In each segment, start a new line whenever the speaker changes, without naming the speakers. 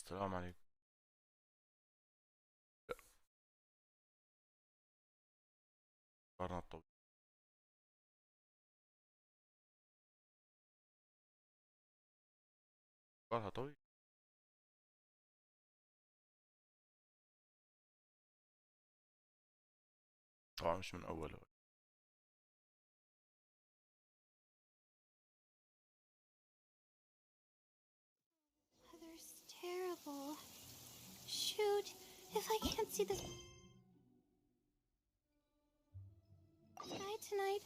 السلام عليكم. قرن الطويل. قرها طويل. طبعا مش من أوله.
Weather's terrible. Shoot, if I can't see the sky tonight.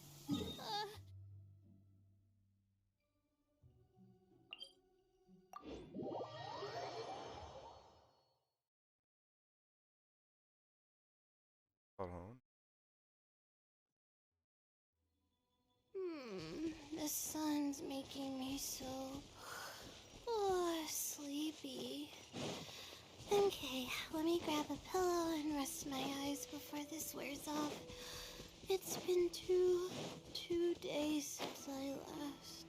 قال هون.
The sun's making me so sleepy. Okay, let me grab a pillow and rest my eyes before this wears off. It's been two days since I last.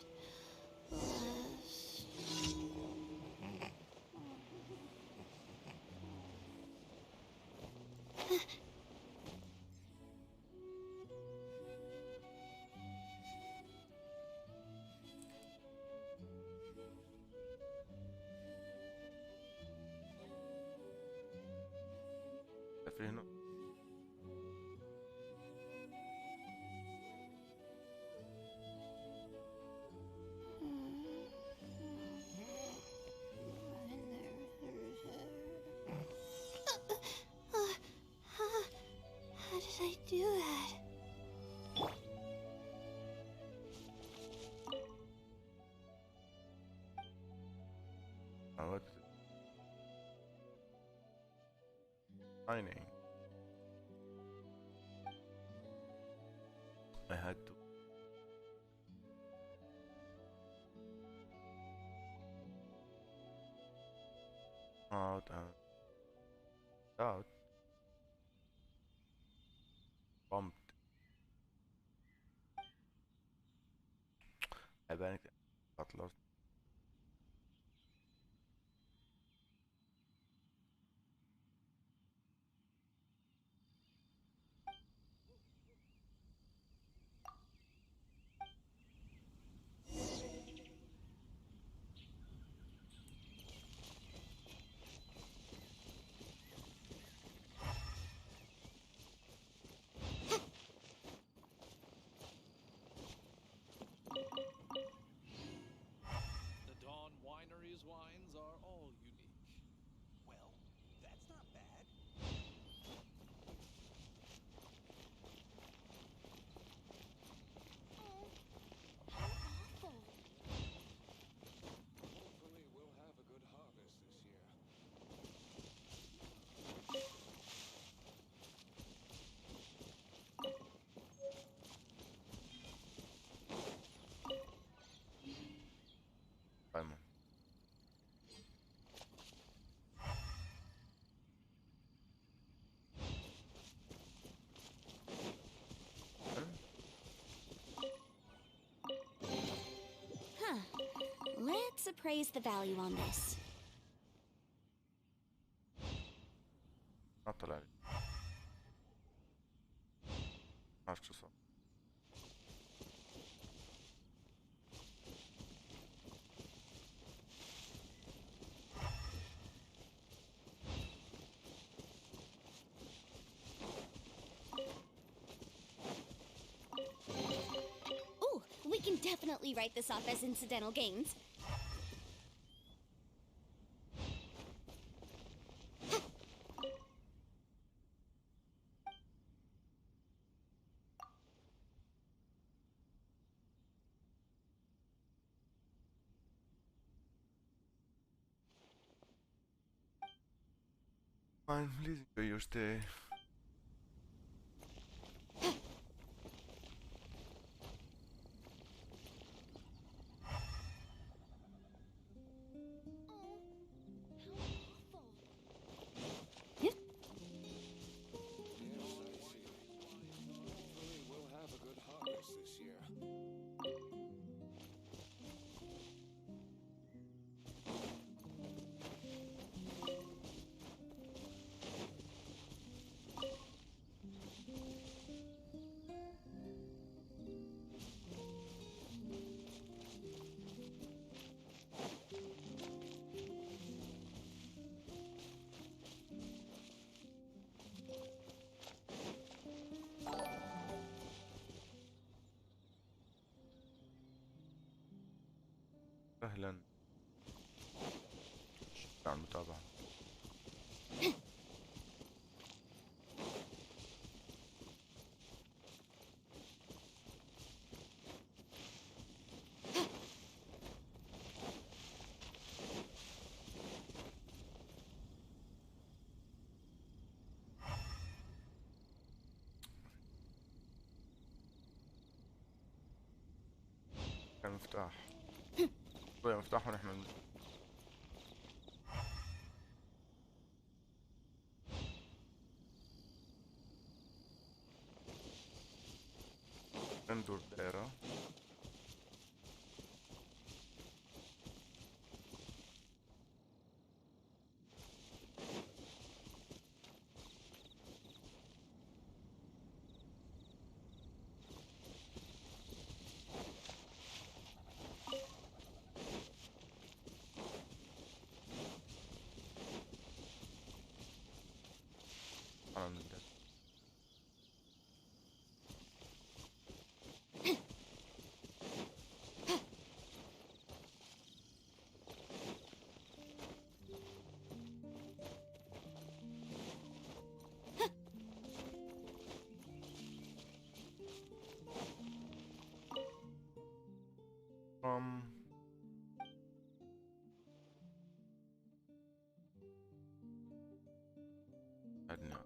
في هنا.
How did I do that?
وقت mining. I had to. Out and out. Bumped. عيبانك عطلت.
appraise the value on this?
ما طلع لي. عارف شو صار.
Ooh, we can definitely write this off as incidental gains.
Fine, please enjoy your stay.
We'll have a good harvest this year.
أهلا. شكرا على المتابعة. كان مفتاح. شوية مفتاح ونحن ندور دائرة. أنا نبدأ. Um, عدنا.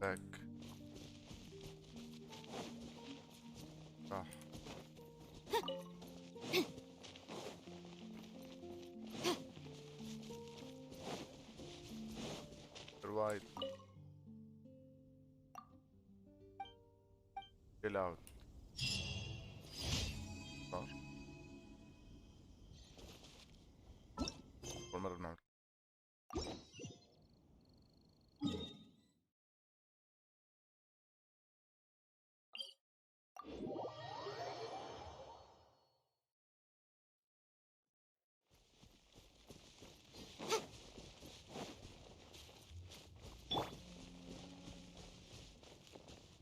باك. صح. Survive. Chill out. صار. أول مرة بنعمل.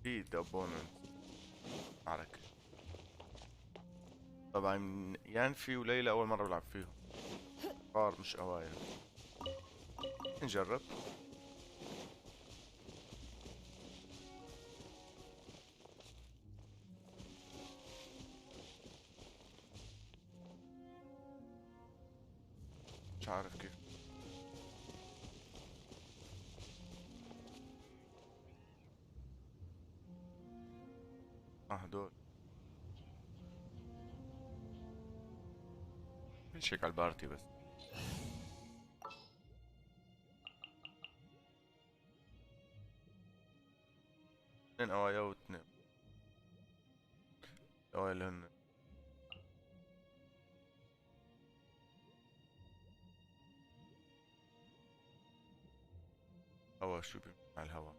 Beat the opponent. معركة. طبعا يانفي وليلى أول مرة بلعب فيهم. صار مش أوائل. نجرب. مش عارف كيف. هدول نشيك على البارتي بس. اثنين اوايا واثنين اوايا اللي هن هوا. شو بيمشي مع الهوا؟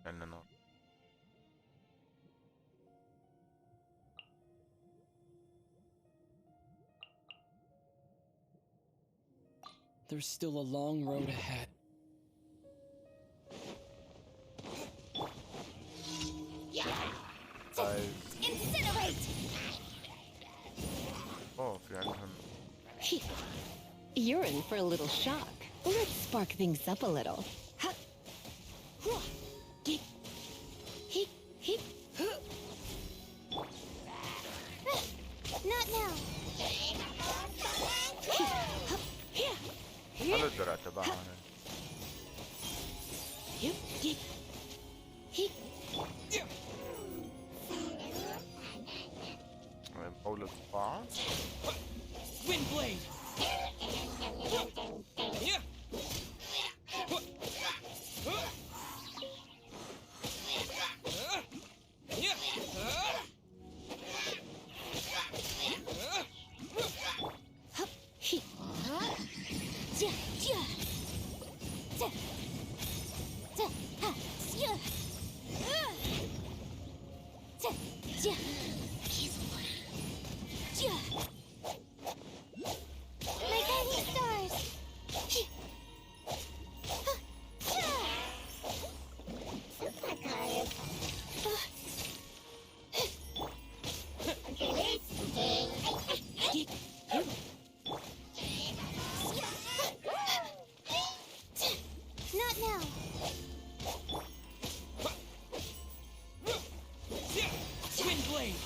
عندنا نار.
There's still a long road ahead.
Incinerate!
اوه في عندهم
You're in for a little shock. Let's spark things up a little.
Not now.
هذا الدرع تبعها. قول القطاع.
Wind blade.
My guiding stars. Not now.
Wind blade.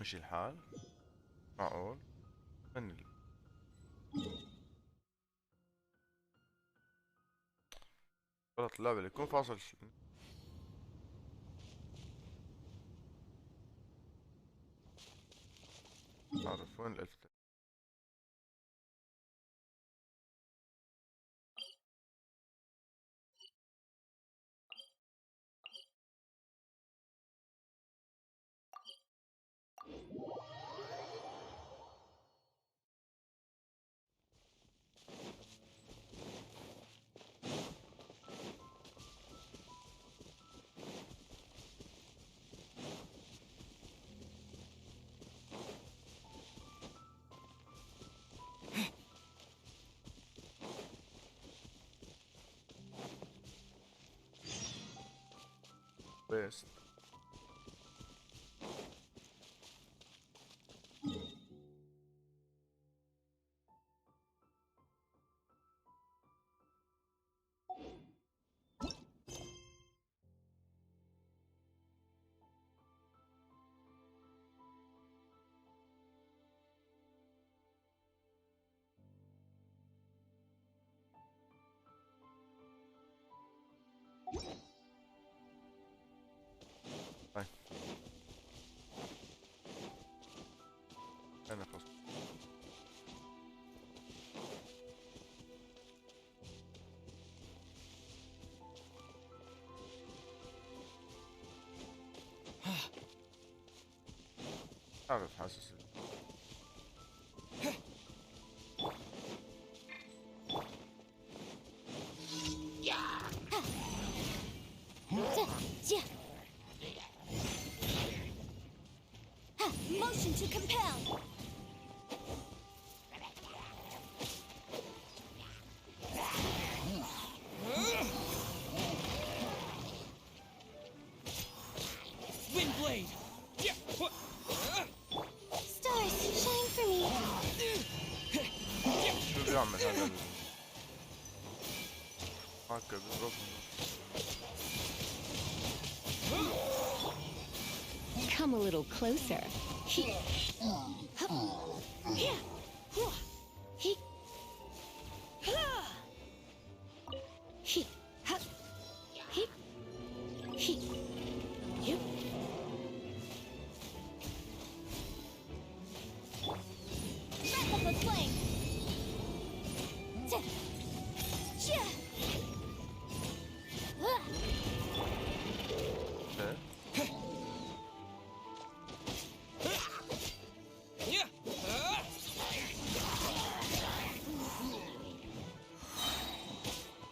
مشي الحال معقول. من غلط اللعبة اللي يكون فاصل شي. عارف وين الألف. West. طيب أنا خلاص. أعرف حاسس
Motion to compel.
Wind blade.
Stars, shine for me.
شو بيعمل هذا هكا بيضربني.
come a little closer. He. Yeah. He. He. He. He. You.
Wrap up the flame.
Okay.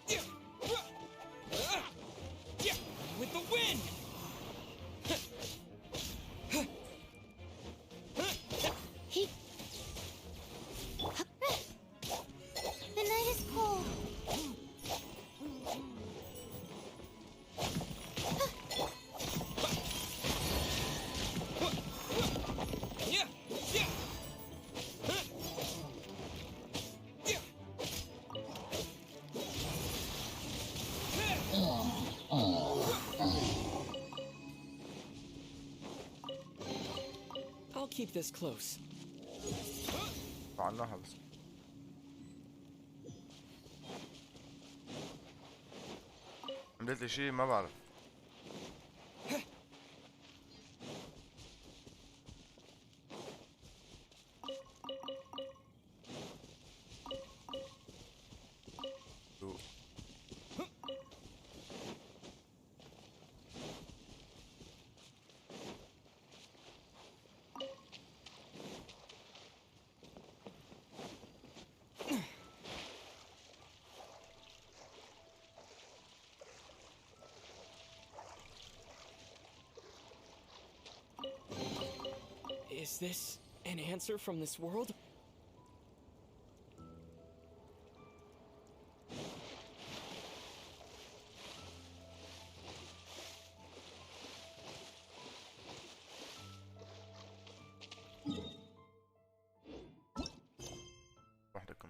Yeah. Yeah. With the wind.
He.
The night is cold.
Yeah. Yeah. Yeah. I'll keep this close.
فعلناها بس. عملت لي شيء ما بعرف.
Is this an answer from this world?
وحدكم.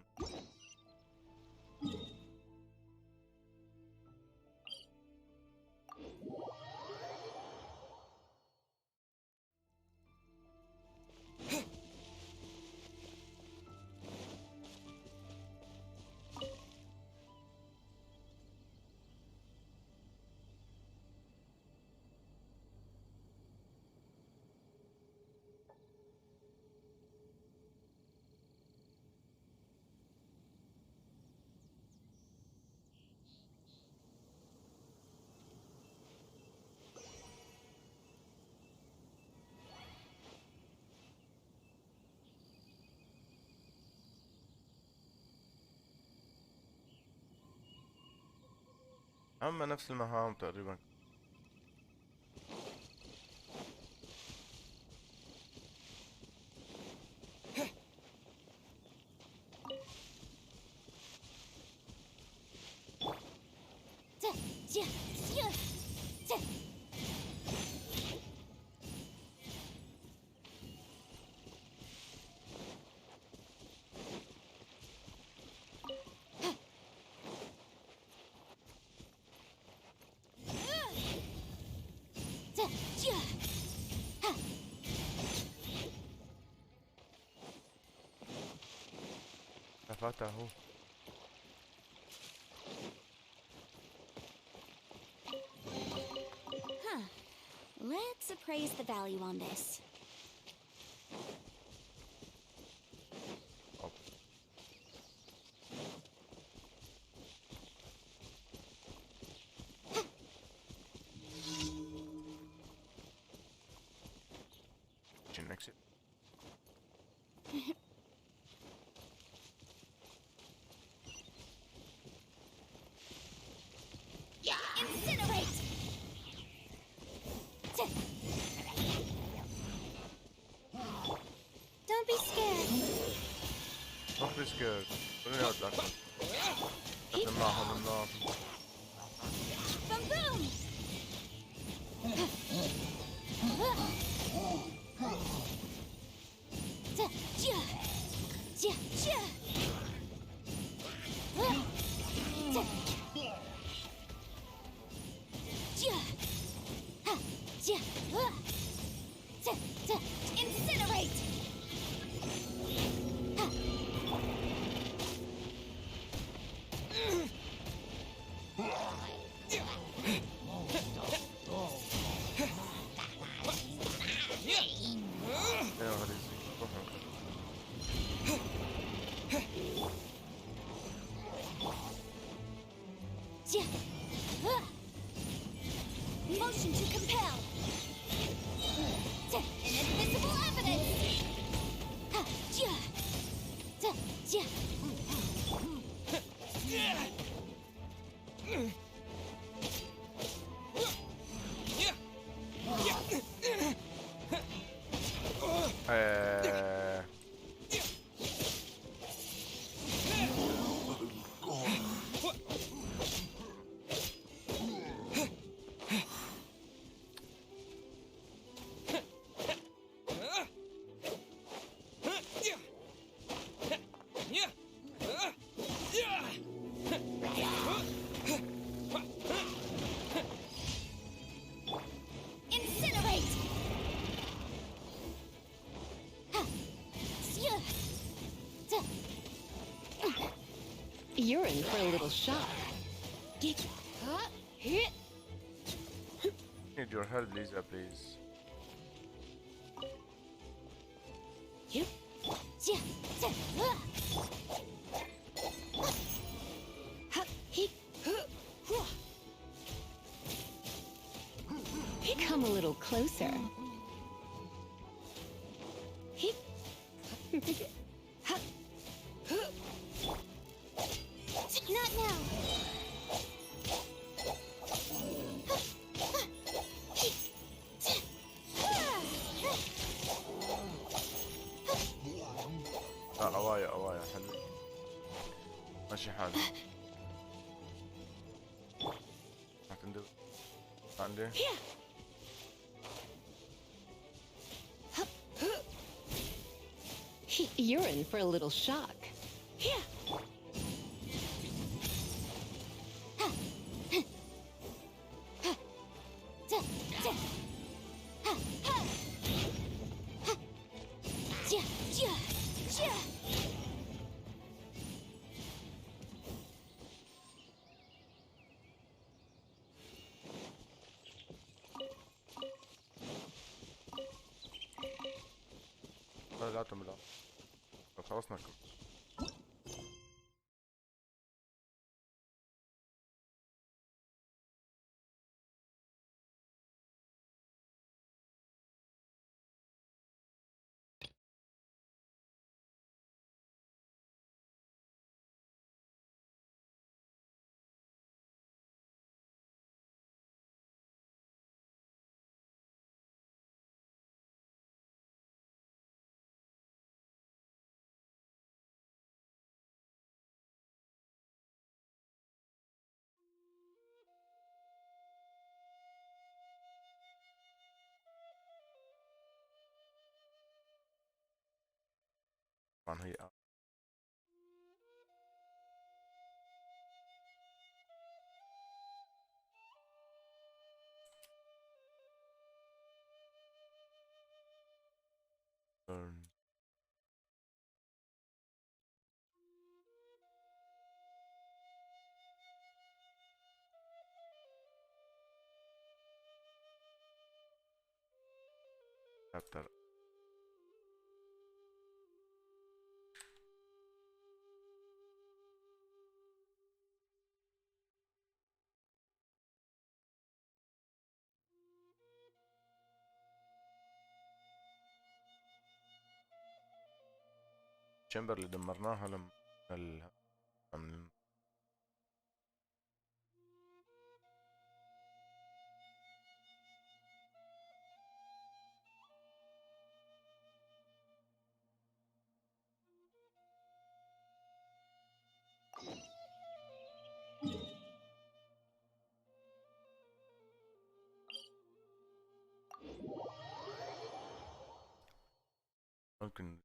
أما نفس المهام تقريبا. لفاتها هو.
Huh. Let's appraise the value on this.
أوب. Genshin exit.
Incinerate! Don't be scared.
Don't be scared. خليني أقعد لك. أقدم معهم النار.
Boom boom! compel. Inadmissible evidence. Ha, ja. Da, ja.
آه.
Incinerate. Ha, ja. Da.
You're in for a little shock.
Huh? Hit.
Need your help, Lisa, please.
Ja. Ja. Da.
Ha, he, come a little closer. He, ha,
Not now.
لا أوايا أوايا حلو. ماشي حالي. عندي عندي
you're in for a little shock.
Da. Da. Ha. Ha. Ha. Ja. Ja. Ja.
لا تملا. خلصنا كم. طبعا هي turn. chapter. الشمبر اللي دمرناها لما من ممكن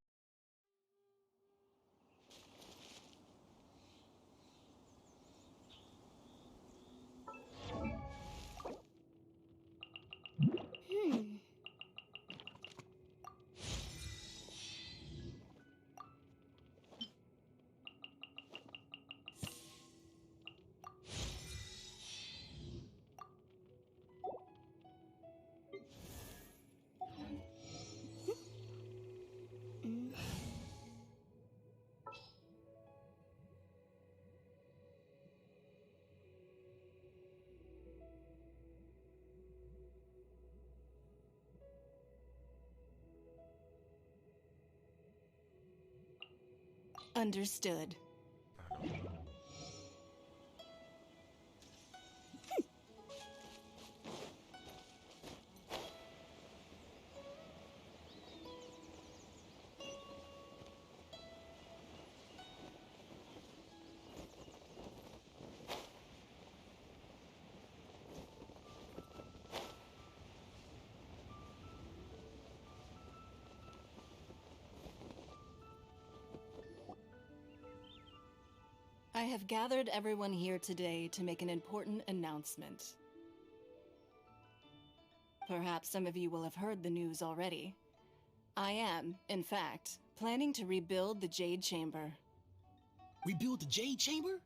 Understood. I have gathered everyone here today to make an important announcement. Perhaps some of you will have heard the news already. I am, in fact, planning to rebuild the Jade Chamber.
Rebuild the Jade Chamber?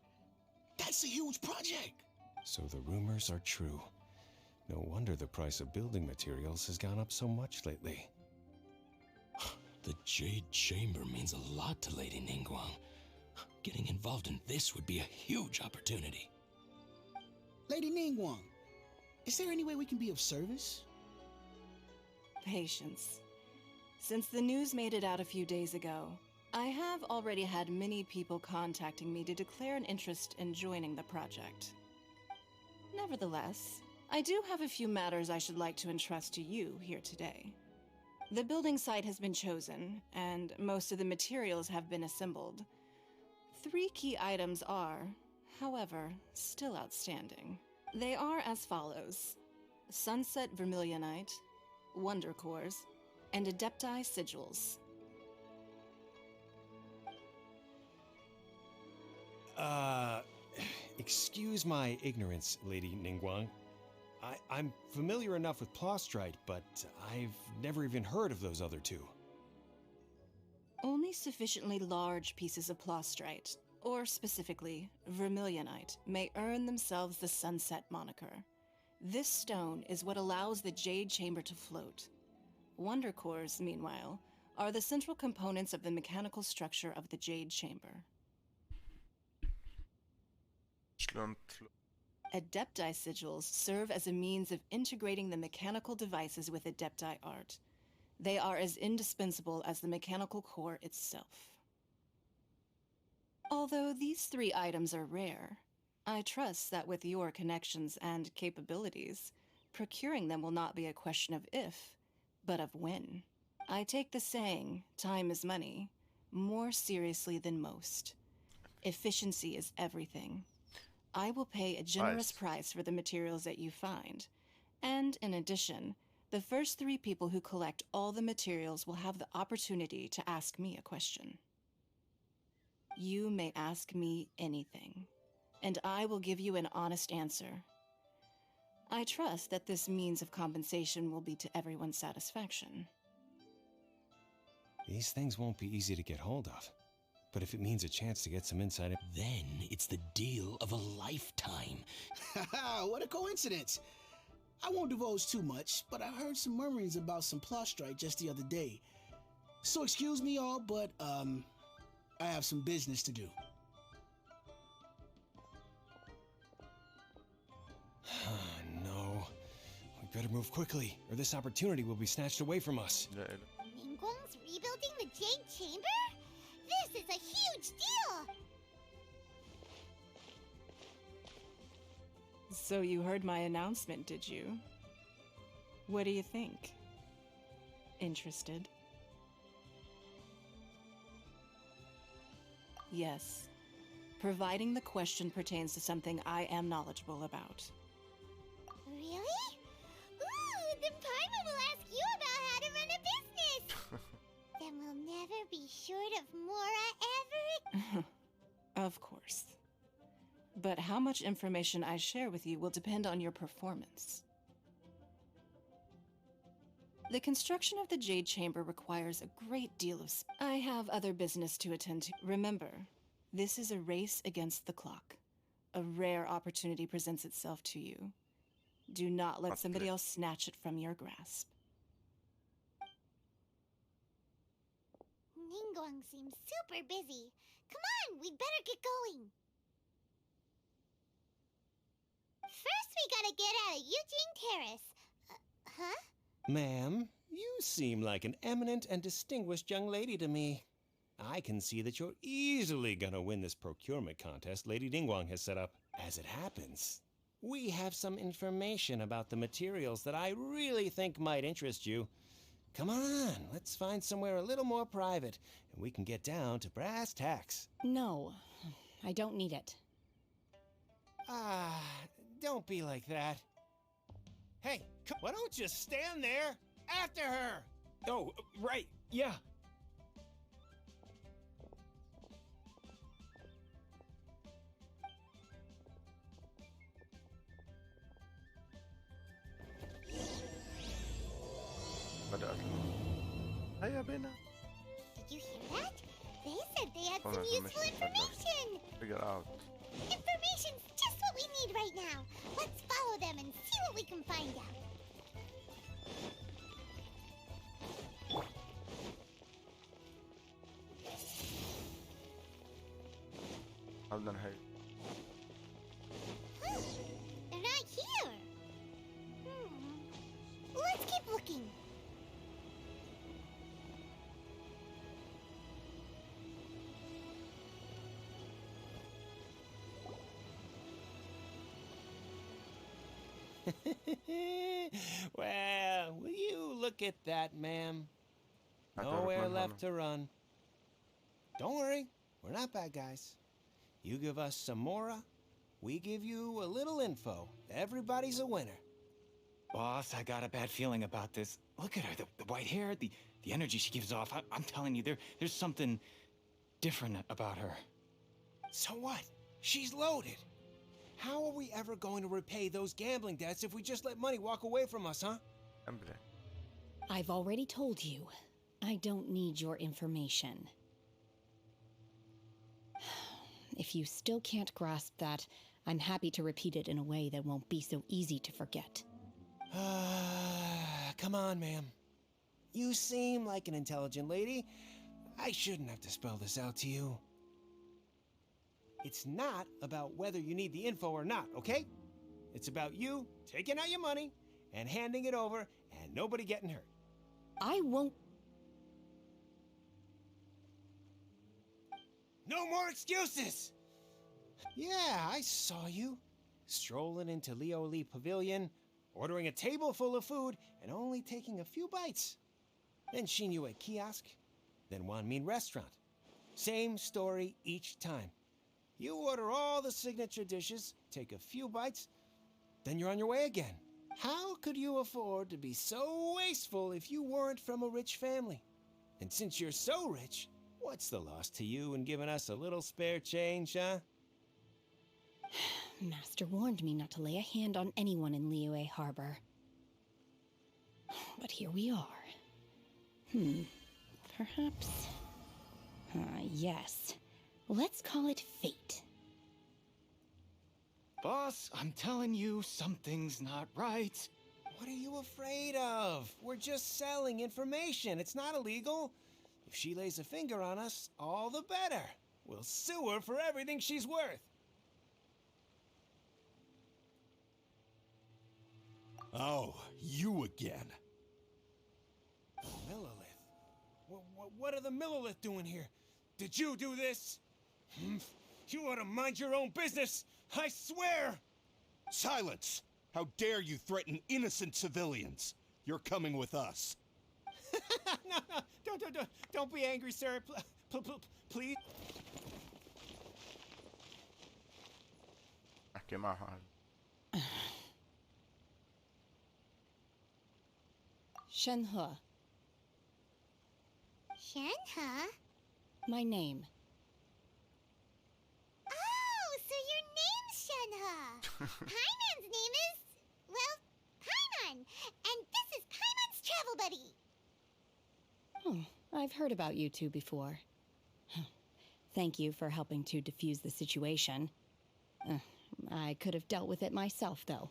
That's a huge project!
So the rumors are true. No wonder the price of building materials has gone up so much lately.
The Jade Chamber means a lot to Lady Ningguang. Getting involved in this would be a huge opportunity.
Lady Ningguang, is there any way we can be of service?
Patience. Since the news made it out a few days ago, I have already had many people contacting me to declare an interest in joining the project. Nevertheless, I do have a few matters I should like to entrust to you here today. The building site has been chosen, and most of the materials have been assembled. 3 key items are, however, still outstanding. They are as follows: Sunset Vermilionite, Wonder Cores, and Adepti Sigils.
Excuse my ignorance, Lady Ningguang. I'm familiar enough with Plostrite, but I've never even heard of those other 2.
Only sufficiently large pieces of Plostrite, or specifically Vermilionite, may earn themselves the Sunset moniker. This stone is what allows the Jade Chamber to float. Wonder Cores, meanwhile, are the central components of the mechanical structure of the Jade Chamber. Adepti Sigils serve as a means of integrating the mechanical devices with Adepti art. They are as indispensable as the mechanical core itself. Although these 3 items are rare, I trust that with your connections and capabilities, procuring them will not be a question of if, but of when. I take the saying, time is money, more seriously than most. Efficiency is everything. I will pay a generous price for the materials that you find, and in addition, the first 3 people who collect all the materials will have the opportunity to ask me a question. You may ask me anything, and I will give you an honest answer. I trust that this means of compensation will be to everyone's satisfaction.
These things won't be easy to get hold of. But if it means a chance to get some insight...
Then it's the deal of a lifetime.
Haha, what a coincidence! I won't divulge too much, but I heard some murmurings about some Plostrite just the other day. So excuse me all, but, I have some business to do.
No. We better move quickly, or this opportunity will be snatched away from us.
Ningguang's rebuilding the Jade Chamber? This is a huge deal!
So you heard my announcement, did you? What do you think? Interested? Yes. Providing the question pertains to something I am knowledgeable about.
Really? Ooh, then Paimon will ask you about how to run a business! Then we'll never be short of Mora ever...
Of course. But how much information I share with you will depend on your performance. The construction of the Jade Chamber requires a great deal of I have other business to attend to. Remember, this is a race against the clock. A rare opportunity presents itself to you. Do not let somebody else snatch it from your grasp.
Ningguang seems super busy. Come on, we'd better get going. First, we gotta get out of Eugene Terrace. Huh?
Ma'am, you seem like an eminent and distinguished young lady to me. I can see that you're easily gonna win this procurement contest Lady Ningguang has set up. As it happens, we have some information about the materials that I really think might interest you. Come on, let's find somewhere a little more private, and we can get down to brass tacks.
No, I don't need it.
Ah, don't be like that. Hey, why don't you stand there after her?
Oh, right, yeah.
بدأت. هيا بنا.
Did you hear that? They said they had
Well,
some
information
useful
is better.
information.
Figure out.
Information's just what we need right now. Let's follow them and see what we can find out.
هذا نهاية.
Huh, they're not here. Let's keep looking.
Well, will you look at that, ma'am?
I thought it
Nowhere
was
left
Hannah.
to run. Don't worry, we're not bad guys. You give us some mora, we give you a little info. Everybody's a winner.
Boss, I got a bad feeling about this. Look at her, the white hair, the energy she gives off. I'm telling you, there's something different about her.
So what? She's loaded. How are we ever going to repay those gambling debts if we just let money walk away from us, huh?
أمبلي.
I've already told you, I don't need your information. If you still can't grasp that, I'm happy to repeat it in a way that won't be so easy to forget.
Come on, ma'am. You seem like an intelligent lady. I shouldn't have to spell this out to you. It's not about whether you need the info or not, okay? It's about you taking out your money and handing it over and nobody getting hurt.
I won't.
No more excuses! Yeah, I saw you. Strolling into Leo Lee Pavilion, ordering a table full of food, and only taking a few bites. Then Shinyue Kiosk, then Wanmin Restaurant. Same story each time. You order all the signature dishes, take a few bites, then you're on your way again. How could you afford to be so wasteful if you weren't from a rich family? And since you're so rich, what's the loss to you in giving us a little spare change, huh?
Master warned me not to lay a hand on anyone in Liyue Harbor. But here we are. Perhaps... yes. Let's call it fate.
Boss, I'm telling you, something's not right.
What are you afraid of? We're just selling information. It's not illegal. If she lays a finger on us, all the better. We'll sue her for everything she's worth.
Oh, you again.
Millilith? What are the Millilith doing here? Did you do this? You ought to mind your own business, I swear!
Silence! How dare you threaten innocent civilians? You're coming with us.
No, don't be angry, sir. Please.
أحكي معها.
Shenhe,
Shenhe?
my name.
Oh, so your name's Shenhe. Paimon's name is, well, Paimon. And this is Paimon's travel buddy.
Oh, I've heard about you two before. Thank you for helping to defuse the situation. I could have dealt with it myself, though.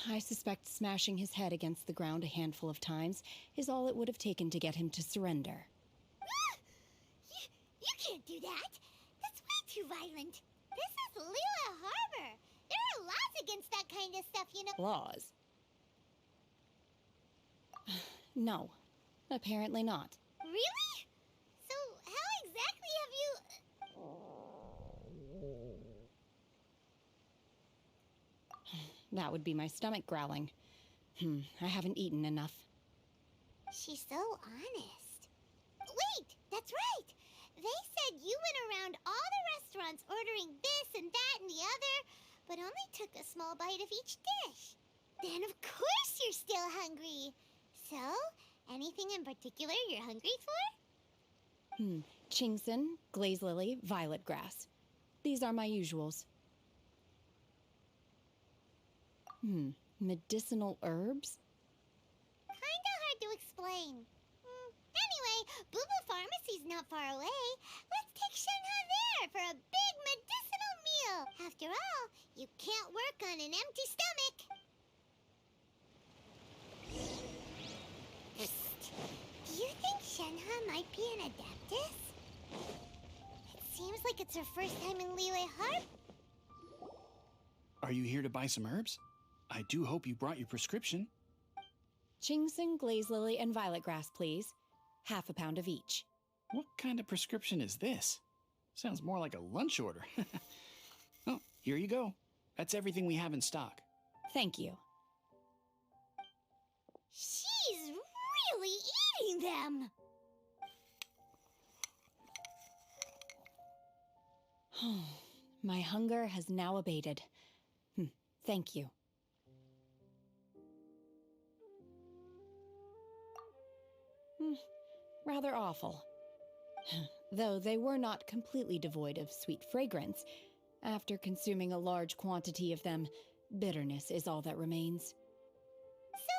I suspect smashing his head against the ground a handful of times is all it would have taken to get him to surrender.
You can't do that. That's way too violent. This is Liyue Harbor. There are laws against that kind of stuff, you know.
Laws? No, apparently not.
Really? So
That would be my stomach growling. I haven't eaten enough.
She's so honest. Wait, that's right. They said you went around all the restaurants ordering this and that and the other, but only took a small bite of each dish. Then of course you're still hungry. So, anything in particular you're hungry for?
Chingson, glaze lily, violet grass. These are my usuals. Medicinal herbs?
Kinda hard to explain. Anyway, Boo Boo Pharmacy's not far away. Let's take Shenhe there for a big medicinal meal. After all, you can't work on an empty stomach. Psst. Do you think Shenhe might be an adeptus? It seems like it's her first time in Liyue Harp.
Are you here to buy some herbs? I do hope you brought your prescription.
Chingson, glaze lily, and violet grass, please. Half a pound of each.
What kind of prescription is this? Sounds more like a lunch order. Oh, here you go. That's everything we have in stock.
Thank you.
She's really eating them.
My hunger has now abated. Thank you. Rather awful. Though they were not completely devoid of sweet fragrance. After consuming a large quantity of them, bitterness is all that remains.
So,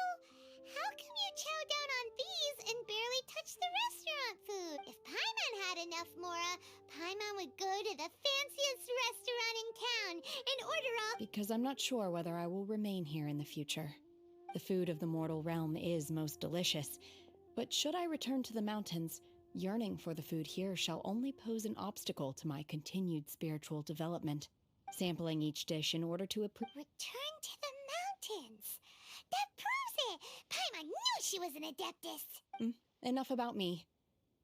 how come you chow down on these and barely touch the restaurant food? If Paimon had enough Mora, Paimon would go to the fanciest restaurant in town and order all—
Because I'm not sure whether I will remain here in the future. The food of the mortal realm is most delicious, but should I return to the mountains, yearning for the food here shall only pose an obstacle to my continued spiritual development. Sampling each dish in order to
Return to the mountains! That proves it! Paimon knew she was an adeptus!
Enough about me.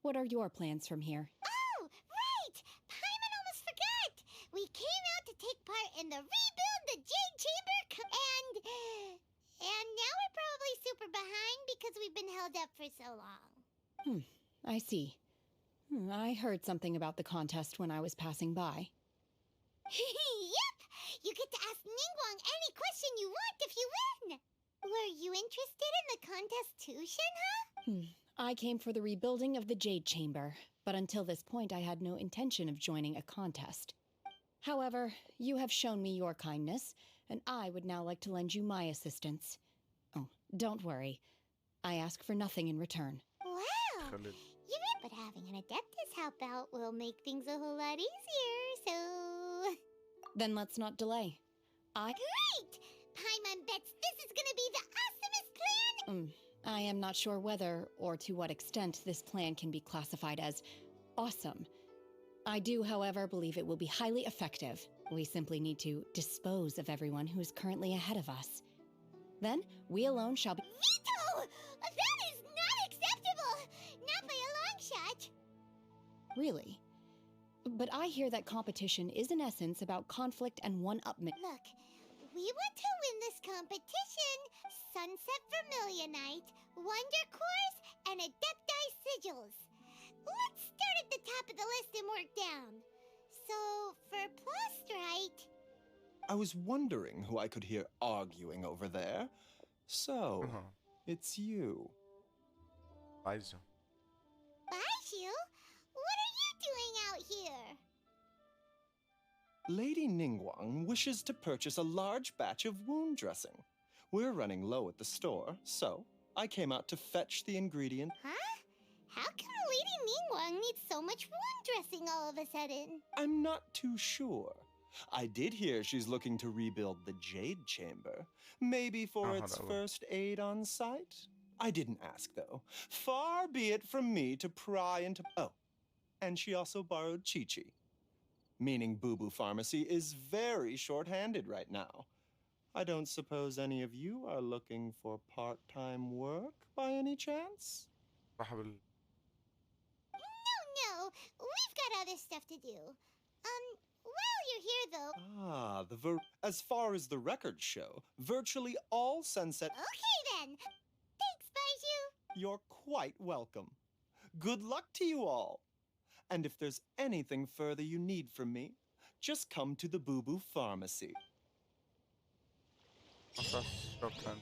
What are your plans from here?
Oh, right! Paimon almost forgot! We came out to take part in the Rebuild the Jade Chamber and now we're probably super behind because we've been held up for so long.
I see. I heard something about the contest when I was passing by.
Yep! You get to ask Ningguang any question you want if you win! Were you interested in the contest too, Shenhe?
I came for the rebuilding of the Jade Chamber, but until this point I had no intention of joining a contest. However, you have shown me your kindness, and I would now like to lend you my assistance. Oh, don't worry. I ask for nothing in return.
Wow! But having an adeptus help out will make things a whole lot easier, so...
Then let's not delay.
Great! Paimon bets this is gonna be the awesomest plan!
I am not sure whether, or to what extent, this plan can be classified as awesome. I do, however, believe it will be highly effective. We simply need to dispose of everyone who is currently ahead of us. Then, we alone shall be—
Veto! That is not acceptable! Not by a long shot!
Really? But I hear that competition is in essence about conflict and one-upment.
Look, we want to win this competition, Sunset Vermilionite, Wonder Cores, and Adepti Sigils. Let's start at the top of the list and work down. So, for Plustrite...
I was wondering who I could hear arguing over there. So, it's you.
Baizhu.
Baizhu? What are you doing out here?
Lady Ningguang wishes to purchase a large batch of wound dressing. We're running low at the store, so I came out to fetch the ingredient.
Huh? How come Lady Ningguang needs so much wound dressing all of a sudden?
I'm not too sure. I did hear she's looking to rebuild the Jade Chamber. Maybe for its first aid on site? I didn't ask, though. Far be it from me to pry into— Oh, and she also borrowed Chi-Chi. Meaning Boo Boo Pharmacy is very short-handed right now. I don't suppose any of you are looking for part-time work by any chance?
No, we've got other stuff to do. While you're here, though.
Ah, as far as the records show, virtually all sunset.
Okay, then. Thanks, Baiju.
You're quite welcome. Good luck to you all. And if there's anything further you need from me, just come to the Boo Boo Pharmacy.
Stoppen.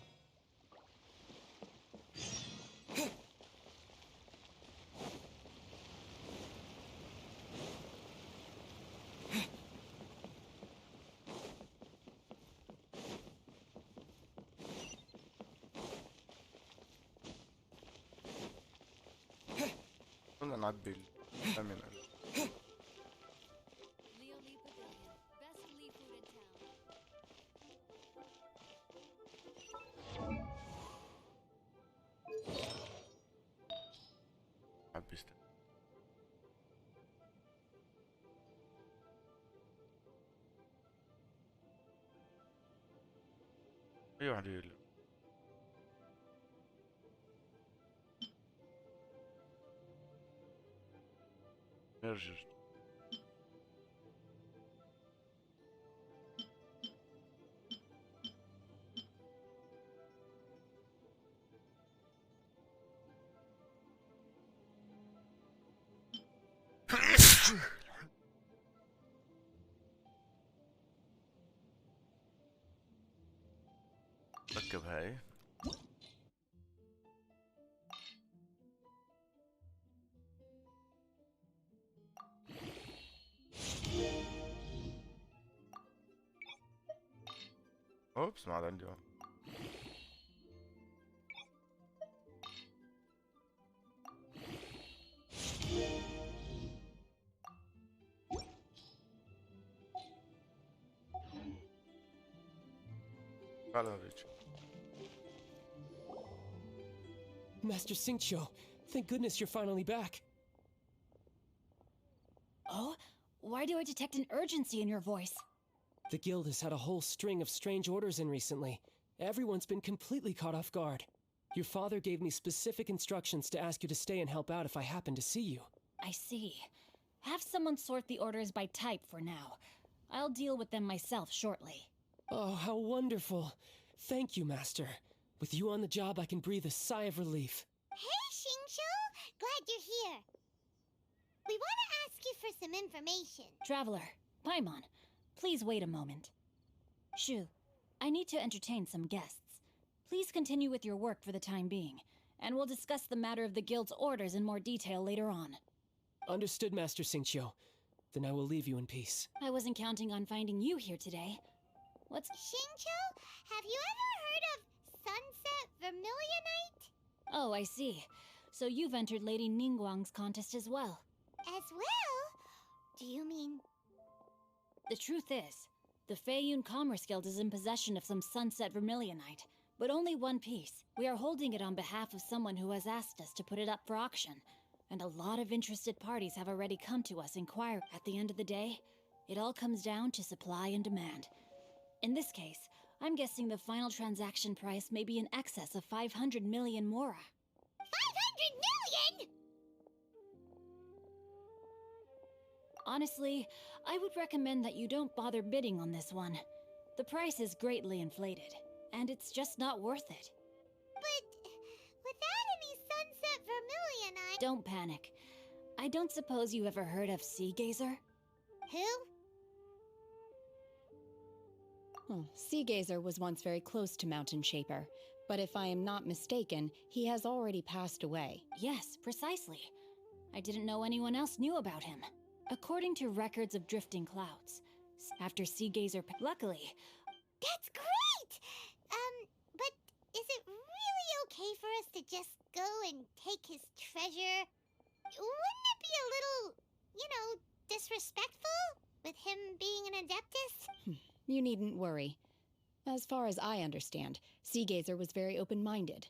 قلنا نعبي الثامنة. عبيست. اي واحد نرجع. ركب هاي. اوبس ما عاد عندي واحد. فعلا ريتش.
Master Xingqiu, thank goodness you're finally back.
Oh? Why do I detect an urgency in your voice?
The guild has had a whole string of strange orders in recently. Everyone's been completely caught off guard. Your father gave me specific instructions to ask you to stay and help out if I happen to see you.
I see. Have someone sort the orders by type for now. I'll deal with them myself shortly.
Oh, how wonderful. Thank you, Master. With you on the job, I can breathe a sigh of relief.
Hey, Xingqiu! Glad you're here. We want to ask you for some information.
Traveler, Paimon, please wait a moment. Shu, I need to entertain some guests. Please continue with your work for the time being, and we'll discuss the matter of the guild's orders in more detail later on.
Understood, Master Xingqiu. Then I will leave you in peace.
I wasn't counting on finding you here today. What's...
Xingqiu, have you ever heard of Sunset Vermilionite?
Oh, I see. So you've entered Lady Ningguang's contest as well.
As well? Do you mean...
The truth is, the Feiyun Commerce Guild is in possession of some Sunset Vermilionite, but only one piece. We are holding it on behalf of someone who has asked us to put it up for auction, and a lot of interested parties have already come to us inquiring. At the end of the day, it all comes down to supply and demand. In this case, I'm guessing the final transaction price may be in excess of 500 million mora.
500 million?!
Honestly, I would recommend that you don't bother bidding on this one. The price is greatly inflated, and it's just not worth it.
But without any Sunset Vermilionite...
Don't panic. I don't suppose you ever heard of Sea Gazer?
Who?
Sea Gazer was once very close to Mountain Shaper, but if I am not mistaken, he has already passed away.
Yes, precisely. I didn't know anyone else knew about him. According to records of drifting clouds, after Sea Gazer... Luckily...
That's great! But is it really okay for us to just go and take his treasure? Wouldn't it be a little, disrespectful? With him being an Adeptus?
You needn't worry. As far as I understand, Sea Gazer was very open-minded.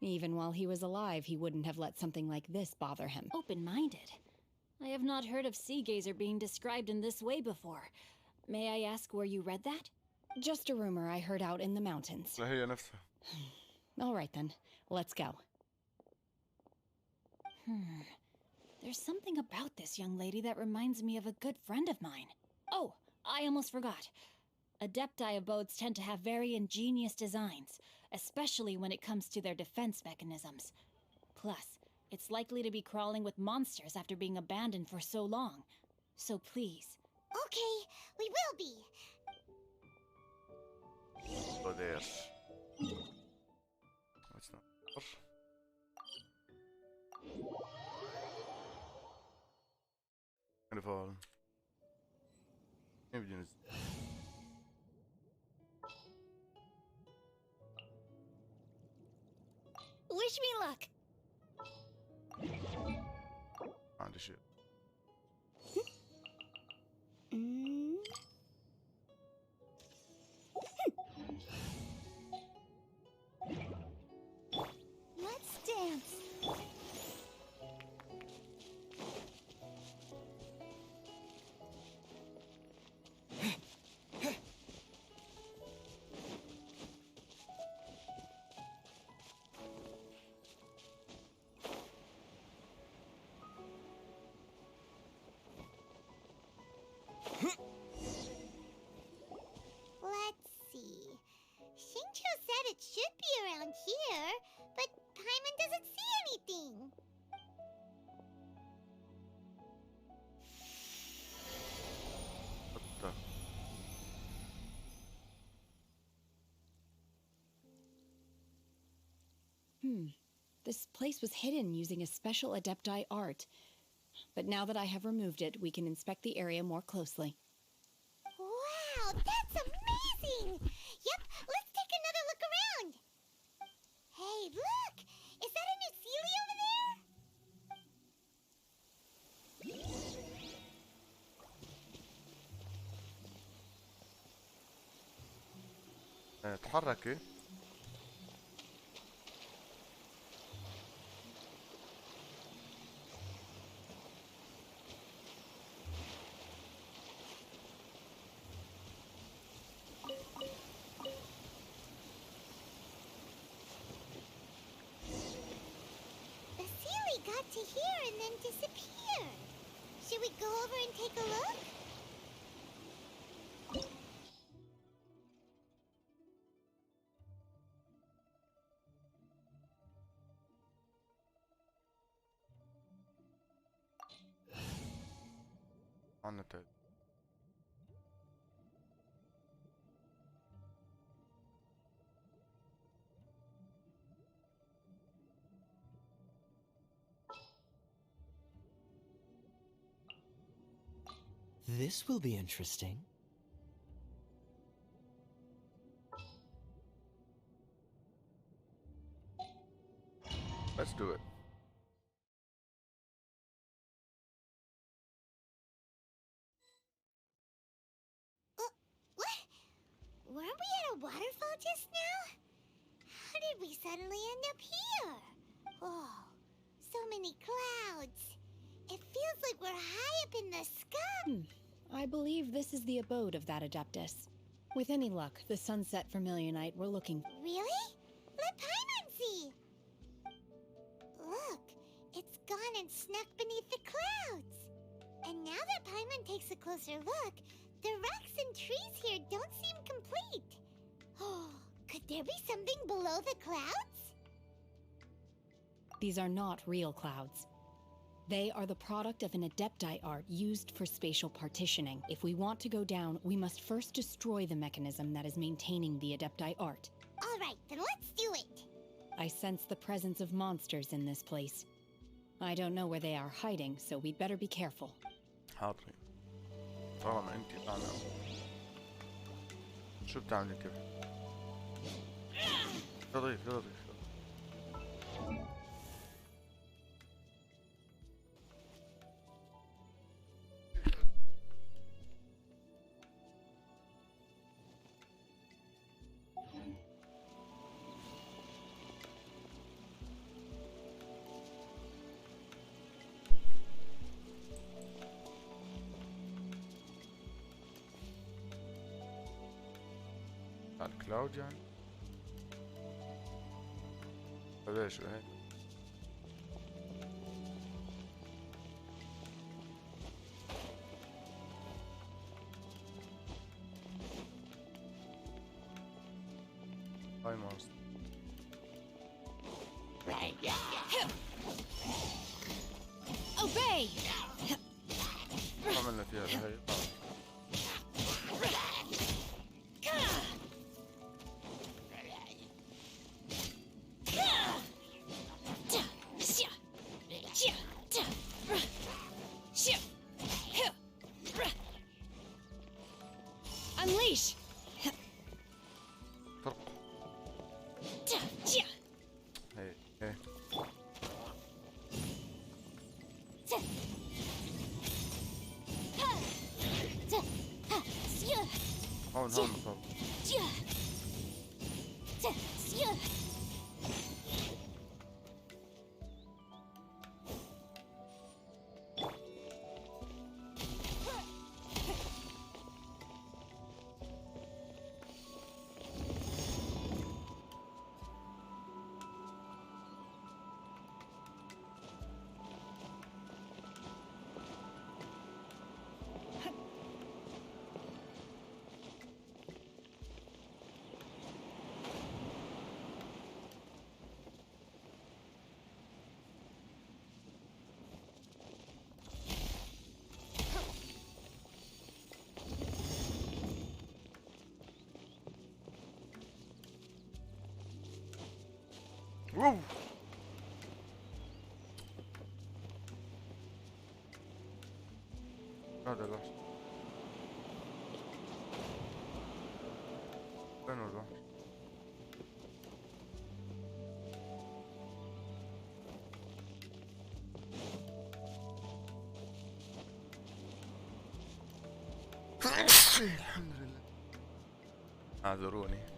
Even while he was alive, he wouldn't have let something like this bother him.
Open-minded? I have not heard of Sea Gazer being described in this way before. May I ask where you read that?
Just a rumor I heard out in the mountains.
هي نفسها.
All right then, let's go.
There's something about this young lady that reminds me of a good friend of mine. Oh, I almost forgot. Adepti abodes tend to have very ingenious designs, especially when it comes to their defense mechanisms. Plus, it's likely to be crawling with monsters after being abandoned for so long. So please.
Okay, we will be.
Joder. That's not. In ieder geval. Even doen het.
Wish me luck.
Ah, de shit.
Let's dance. Let's see. Shincho said it should be around here, but Paimon doesn't see anything.
What the?
This place was hidden using a special Adepti art. But now that I have removed it, we can inspect the area more closely.
Wow, that's amazing! Yep, let's take another look around. Hey, look! Is that a new Sealy over there?
تحركي.
The Sealy got to here and then disappeared. Should we go over and take a look?
On the third.
This will be interesting.
Let's do it.
What? Weren't we at a waterfall just now? How did we suddenly end up here? Oh, so many clouds. It feels like we're high up in the sky.
I believe this is the abode of that Adeptus. With any luck, the Sunset Vermilionite we're looking for.
Really? Let Paimon see. Look, it's gone and snuck beneath the clouds. And now that Paimon takes a closer look, the rocks and trees here don't seem complete. Oh, could there be something below the clouds?
These are not real clouds. They are the product of an Adepti art used for spatial partitioning. If we want to go down, we must first destroy the mechanism that is maintaining the Adepti art.
All right, then let's do it.
I sense the presence of monsters in this place. I don't know where they are hiding, so we'd better be careful.
حاضرين. طالما انت انا شو بتعملي كيف؟ يلا الكلاود يعني هذا شو هيك
Obey!
عملنا فيها هاي
Unleash!
هاي هاي هون مصاب Woo! هذا الوحش وين هو الوحش؟ الحمد لله اعذروني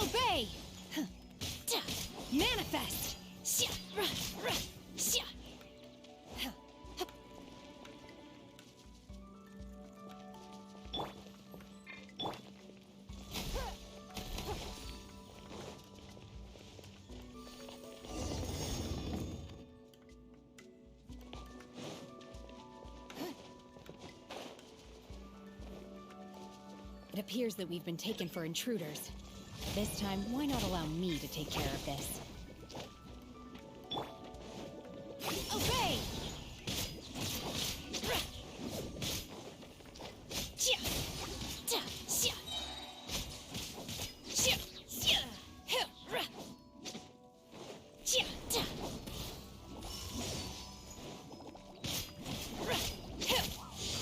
Obey! Manifest! It appears that we've been taken for intruders. This time, why not allow me to take care of this? Obey!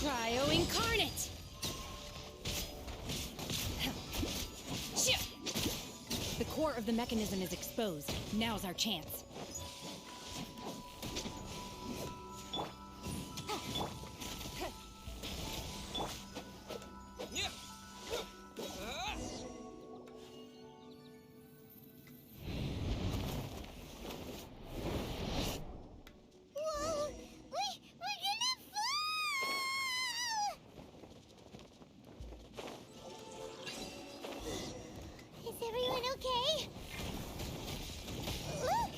Cryo incarnate! The core of the mechanism is exposed. Now's our chance.
Is everyone okay? Look!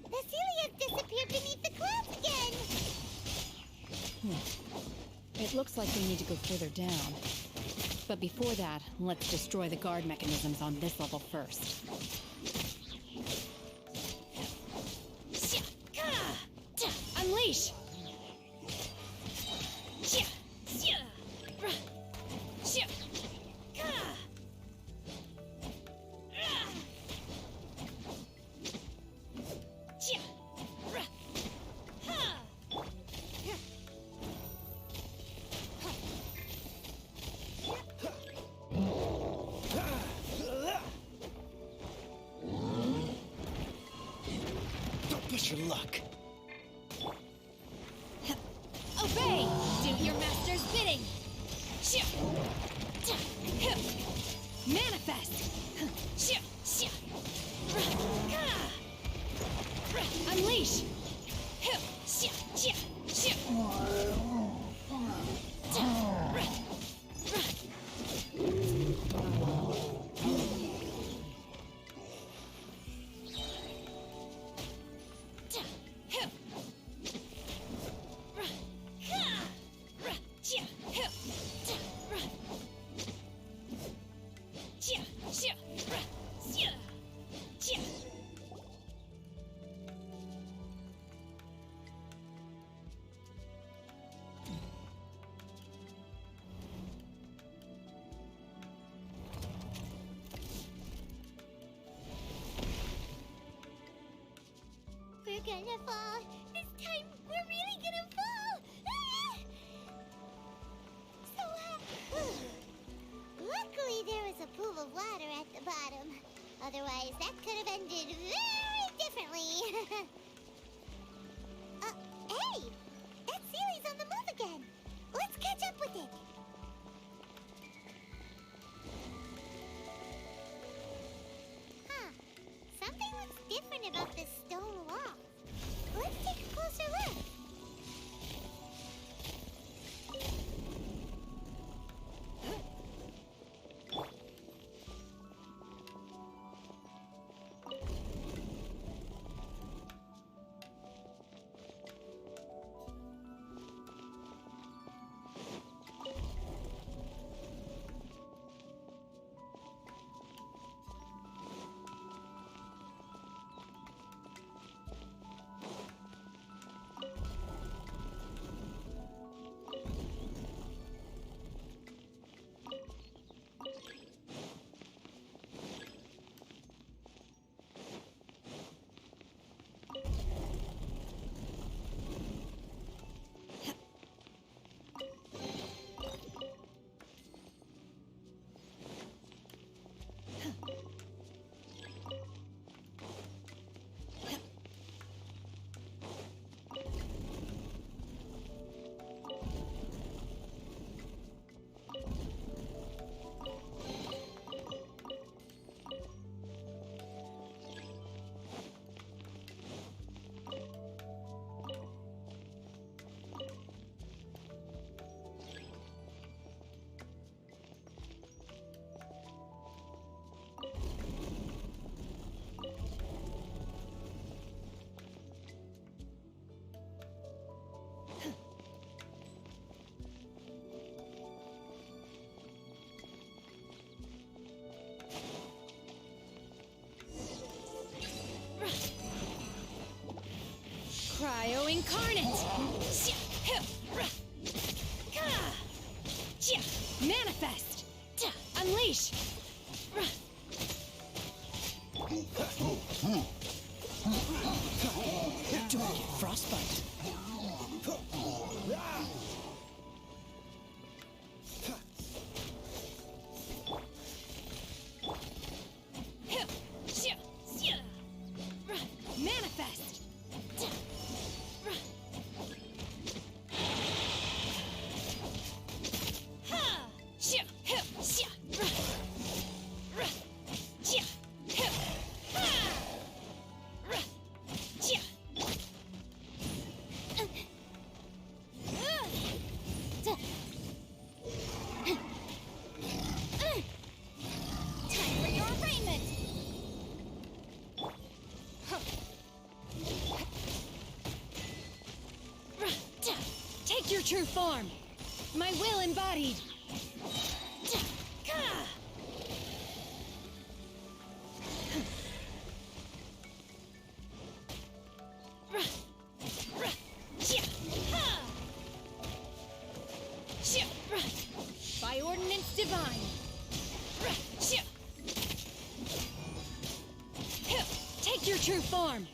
The Celia's disappeared beneath the clouds again!
It looks like we need to go further down. But before that, let's destroy the guard mechanisms on this level first. Unleash!
extra luck.
Obey! Do your master's bidding! Manifest! Unleash!
We're gonna fall. This time, we're really gonna fall. Ah! So, luckily there was a pool of water at the bottom. Otherwise, that could have ended very differently. Hey! That Sealy's on the move again. Let's catch up with it. Huh. Something looks different about this stone wall. Let's take a closer look. Cryo Incarnate! Manifest! Unleash!
Do I get frostbite?
Manifest! Take your true form! My will embodied! By ordinance divine! Take your true form!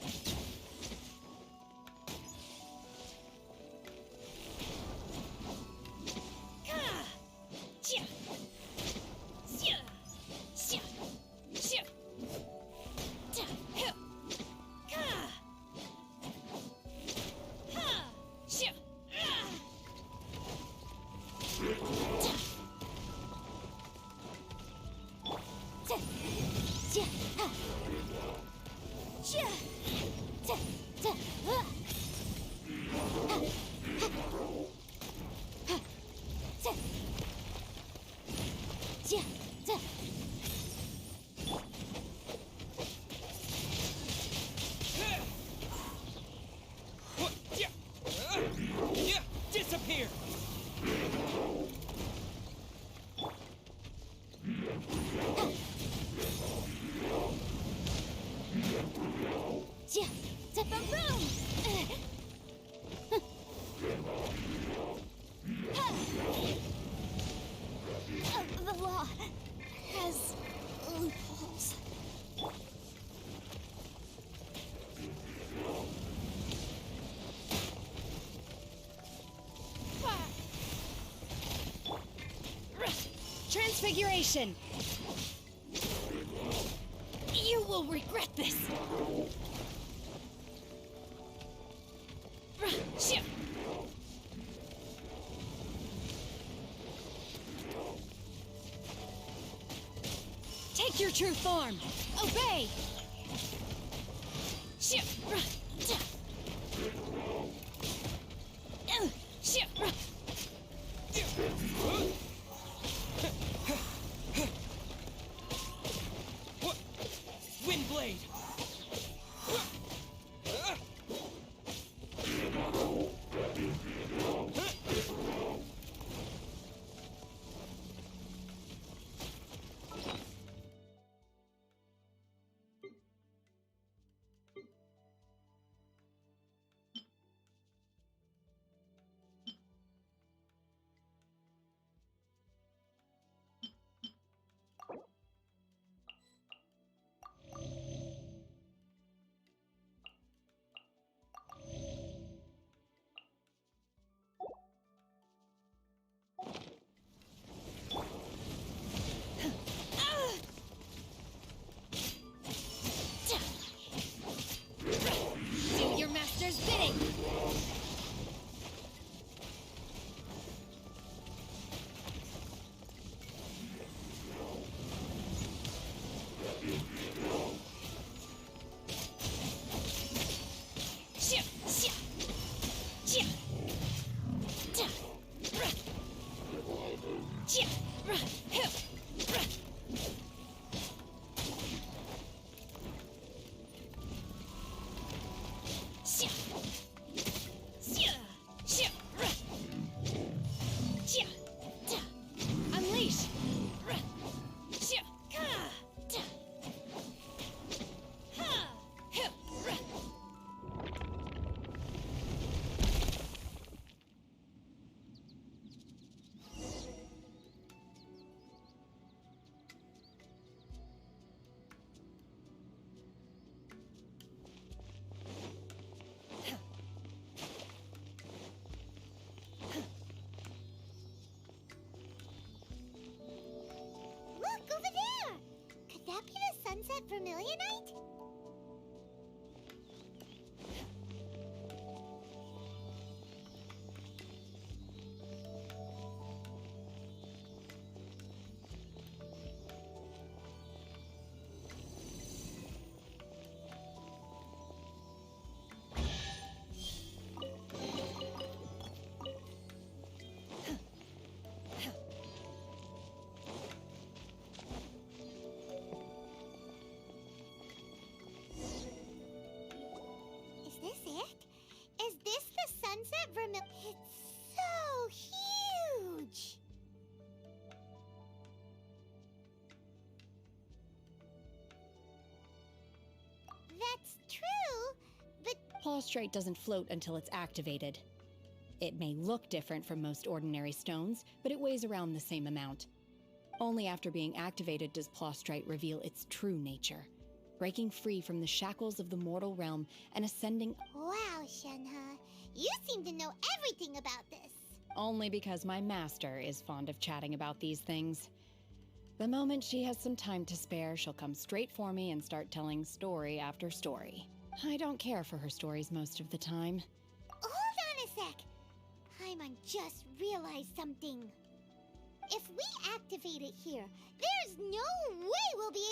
Disappear!
The law has loopholes.
Transfiguration! You will regret this! Take your true form! Obey!
Windblade!
Do your master's bidding! Unleash!
Look, over there! Could that be the Sunset Vermilionite? Is this it? Is this the Sunset Vermil... It's so huge! That's true, but...
Plaustrite doesn't float until it's activated. It may look different from most ordinary stones, but it weighs around the same amount. Only after being activated does Plaustrite reveal its true nature, breaking free from the shackles of the mortal realm and ascending
Wow, Shenhe. You seem to know everything about this.
only because my master is fond of chatting about these things. The moment she has some time to spare, she'll come straight for me and start telling story after story. I don't care for her stories most of the time.
Hold on a sec. Paimon just realized something. If we activate it here, there's no way we'll be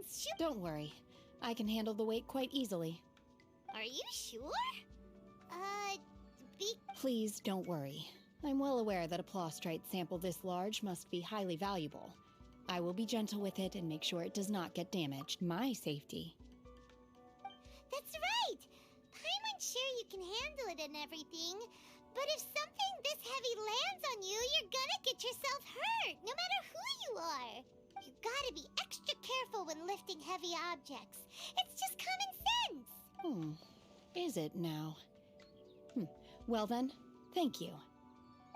sounds
Don't worry. I can handle the weight quite easily.
Are you sure?
Please don't worry. I'm well aware that a plostrite sample this large must be highly valuable. I will be gentle with it and make sure it does not get damaged. My safety.
That's right! Paimon's sure you can handle it and everything, but if something this heavy lands on you, you're gonna get yourself hurt, no matter who you are. You gotta be extra careful when lifting heavy objects. It's just common sense.
Is it now? Well then, thank you.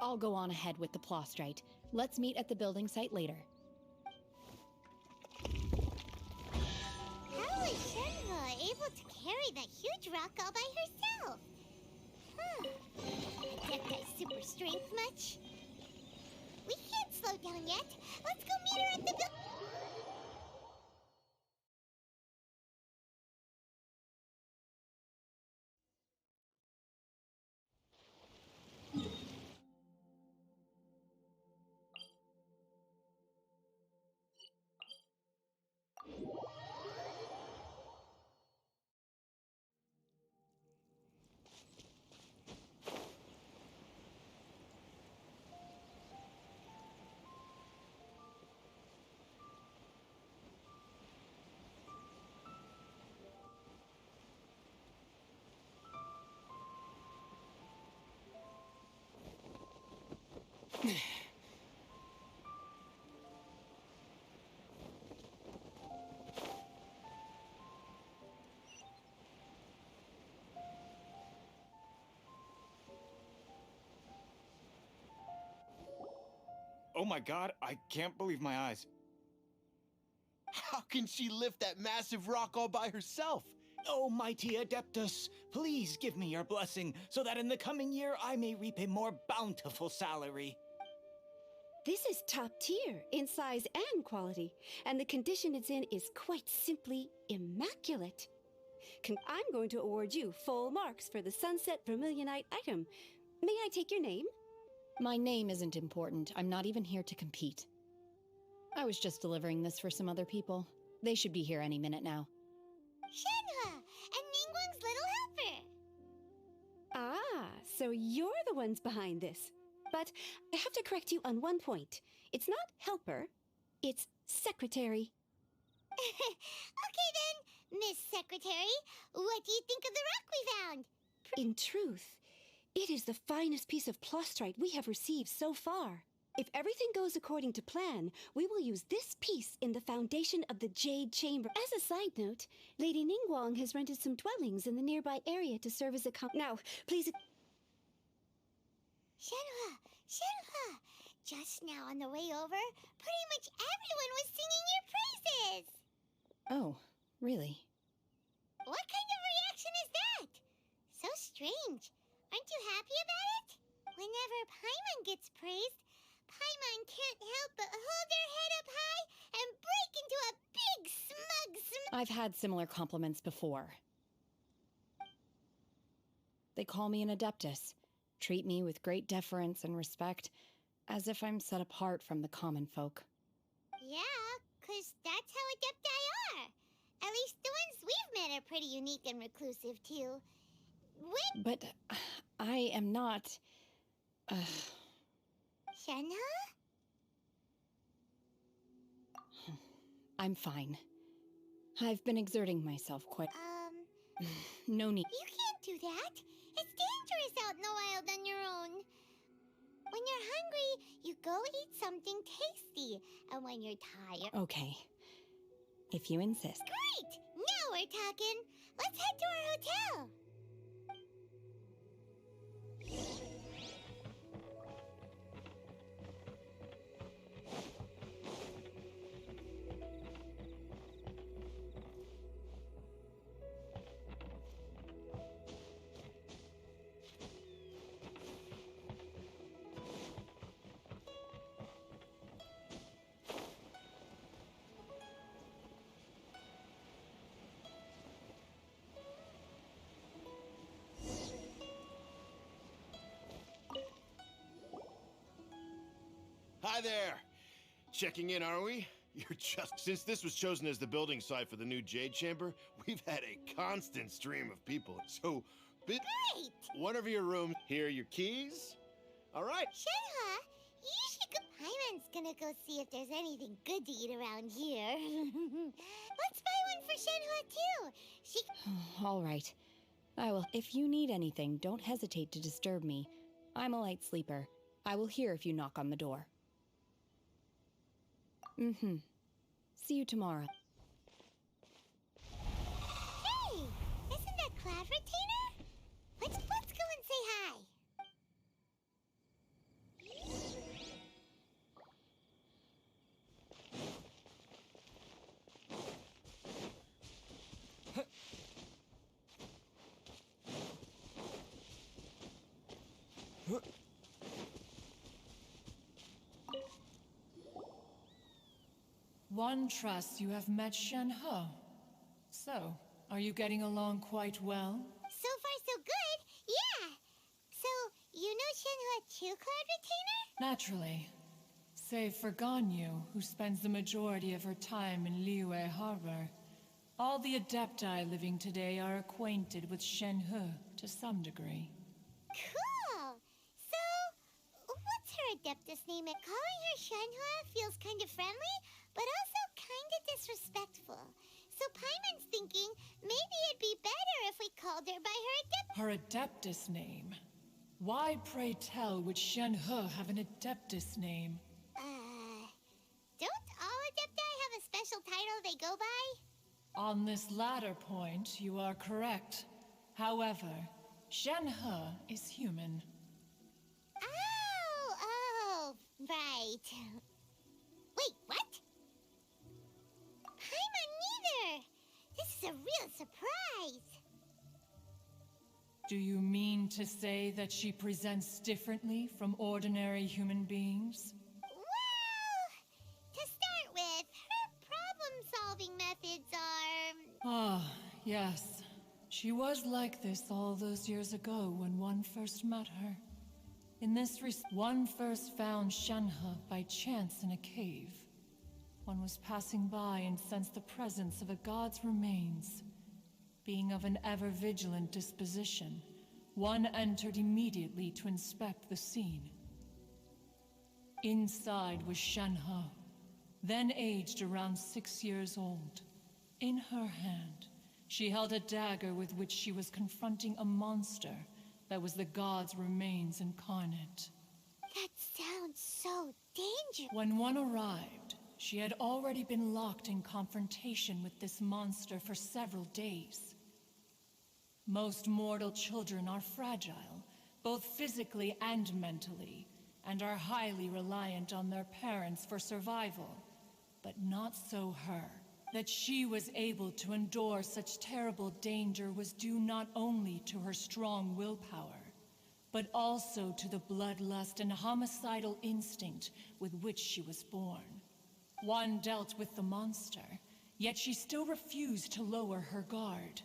I'll go on ahead with the plostrite. Let's meet at the building site later.
How is Shenhe able to carry that huge rock all by herself? Adepti's super strength much? We can't slow down yet. Let's go meet her at the building.
Oh my god, I can't believe my eyes.
How can she lift that massive rock all by herself?
Oh, mighty Adeptus, please give me your blessing so that in the coming year I may reap a more bountiful salary.
This is top tier in size and quality, and the condition it's in is quite simply immaculate. I'm going to award you full marks for the Sunset Vermilionite item. May I take your name?
My name isn't important. I'm not even here to compete. I was just delivering this for some other people. They should be here any minute now.
Shenhe and Ningguang's little helper.
Ah, so you're the ones behind this. But I have to correct you on one point. It's not helper, it's secretary.
Okay then, Miss Secretary, what do you think of the rock we found?
In truth, it is the finest piece of plostrite we have received so far. If everything goes according to plan, we will use this piece in the foundation of the Jade Chamber. As a side note, Lady Ningguang has rented some dwellings in the nearby area to serve as a Now, please...
Shenhe, just now on the way over, pretty much everyone was singing your praises.
Oh, really?
What kind of reaction is that? So strange. Aren't you happy about it? Whenever Paimon gets praised, Paimon can't help but hold their head up high and break into a big smug smile.
I've had similar compliments before. They call me an Adeptus, treat me with great deference and respect, as if I'm set apart from the common folk.
Yeah, 'cause that's how Adepti are. At least the ones we've met are pretty unique and reclusive, too.
But I am not...
Shenhe?
I'm fine. I've been exerting myself quite... No need.
You can't do that. It's dangerous out in the wild on your own. When you're hungry, you go eat something tasty. And when you're tired...
Okay. If you insist.
Great! Now we're talking. Let's head to our hotel.
Hi there. Checking in, are we?
You're just... Since this was chosen as the building site for the new Jade Chamber, we've had a constant stream of people. So,
Great!
one of your rooms, here are your keys. All right.
Shenhe, you should go. Paimon's gonna go see if there's anything good to eat around here. Let's buy one for Shenhe too. She.
All right. I will. If you need anything, don't hesitate to disturb me. I'm a light sleeper. I will hear if you knock on the door. Mm-hmm. See you tomorrow.
Hey! Isn't that Cloud Retainer? Let's go and say hi.
One trusts you have met Shenhe. So, are you getting along quite well?
So far, so good. Yeah. So, you know Shenhe too, Cloud Retainer?
Naturally. Save for Ganyu, who spends the majority of her time in Liyue Harbor. All the Adepti living today are acquainted with Shenhe to some degree.
Cool. So, what's her Adeptus name? Calling her Shenhe feels kind of friendly, but also kind of disrespectful. So Paimon's thinking maybe it'd be better if we called her by her
Adeptus name? Why, pray tell, would Shenhe have an Adeptus name?
Don't all Adepti have a special title they go by?
On this latter point, you are correct. However, Shenhe is human.
Oh, right. Wait, what? Paimon neither! This is a real surprise!
Do you mean to say that she presents differently from ordinary human beings?
Well, to start with, her problem-solving methods are...
Ah, yes. She was like this all those years ago when one first met her. In this one first found Shenhe by chance in a cave. One was passing by and sensed the presence of a god's remains. Being of an ever-vigilant disposition, one entered immediately to inspect the scene. Inside was Shenhe, then aged around 6 years old. In her hand, she held a dagger with which she was confronting a monster that was the god's remains incarnate.
That sounds so dangerous.
When one arrived, she had already been locked in confrontation with this monster for several days. Most mortal children are fragile, both physically and mentally, and are highly reliant on their parents for survival. But not so her. That she was able to endure such terrible danger was due not only to her strong willpower, but also to the bloodlust and homicidal instinct with which she was born. One dealt with the monster, yet she still refused to lower her guard.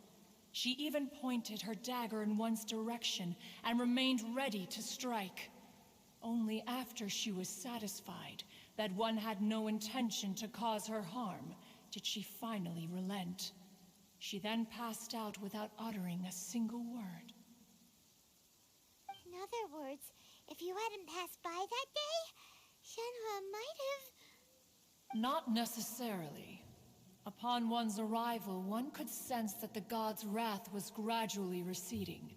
She even pointed her dagger in one's direction and remained ready to strike. Only after she was satisfied that one had no intention to cause her harm did she finally relent. She then passed out without uttering a single word.
In other words, if you hadn't passed by that day, Shenhe might have...
Not necessarily. Upon one's arrival, one could sense that the god's wrath was gradually receding.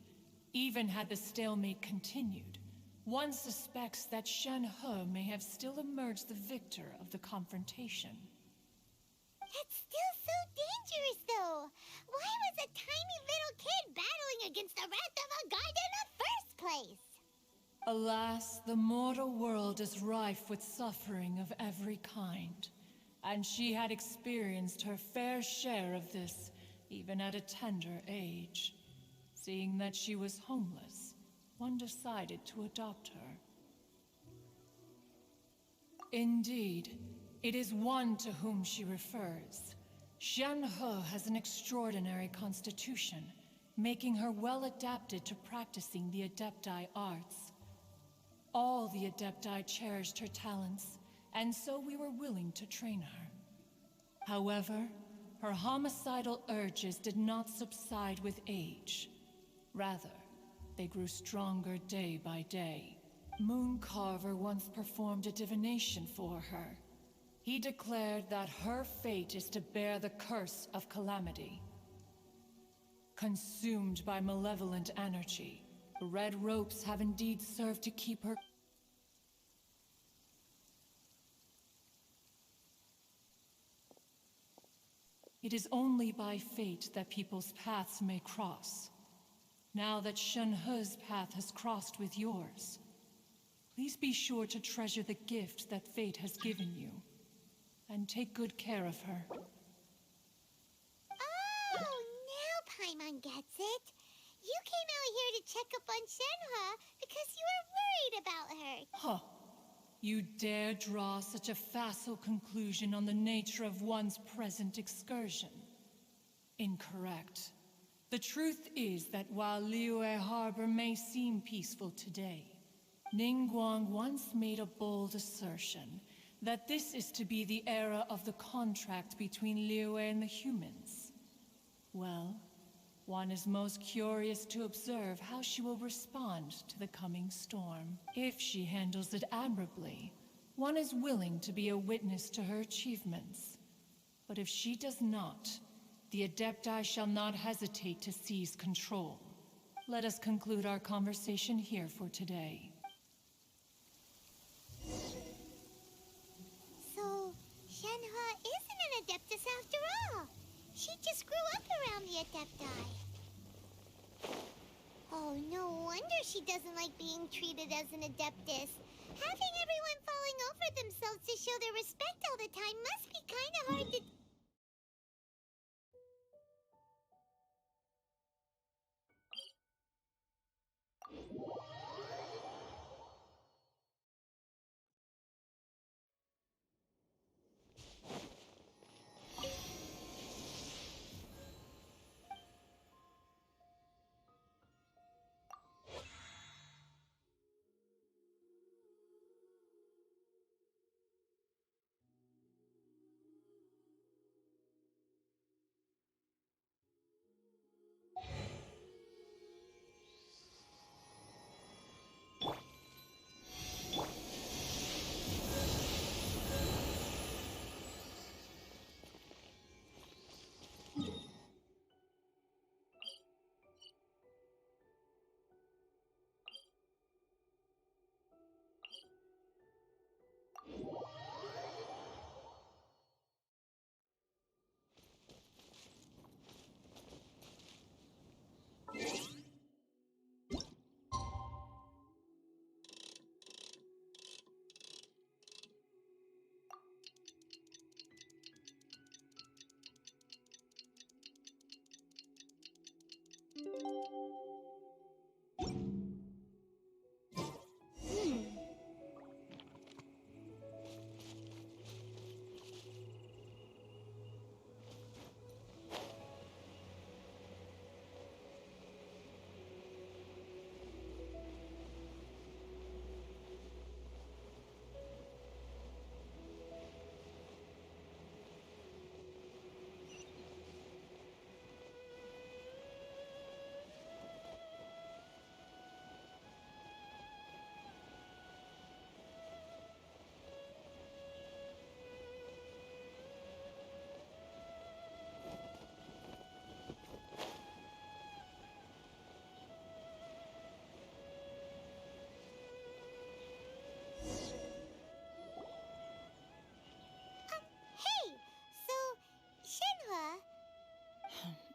Even had the stalemate continued, one suspects that Shenhe may have still emerged the victor of the confrontation.
That's still so dangerous, though. Why was a tiny little kid battling against the wrath of a god in the first place?
Alas, the mortal world is rife with suffering of every kind. And she had experienced her fair share of this, even at a tender age. Seeing that she was homeless, one decided to adopt her. Indeed, it is one to whom she refers. Shenhe has an extraordinary constitution, making her well adapted to practicing the Adepti arts. All the Adepti cherished her talents, and so we were willing to train her. However, her homicidal urges did not subside with age. Rather, they grew stronger day by day. Mooncarver once performed a divination for her. He declared that her fate is to bear the curse of calamity. Consumed by malevolent energy, the red ropes have indeed served to keep her. It is only by fate that people's paths may cross. Now that Shenhe's path has crossed with yours, please be sure to treasure the gift that fate has given you, and take good care of her.
Oh, now Paimon gets it. You came out here to check up on Shenhe because you were worried about her.
Huh. You dare draw such a facile conclusion on the nature of one's present excursion? Incorrect. The truth is that while Liyue Harbor may seem peaceful today, Ningguang once made a bold assertion that this is to be the era of the contract between Liyue and the humans. Well, one is most curious to observe how she will respond to the coming storm. If she handles it admirably, one is willing to be a witness to her achievements. But if she does not, the Adepti shall not hesitate to seize control. Let us conclude our conversation here for today.
So, Shenhe isn't an Adeptus after all. She just grew up around the Adepti. Oh, no wonder she doesn't like being treated as an Adeptus. Having everyone falling over themselves to show their respect all the time must be kind of hard to...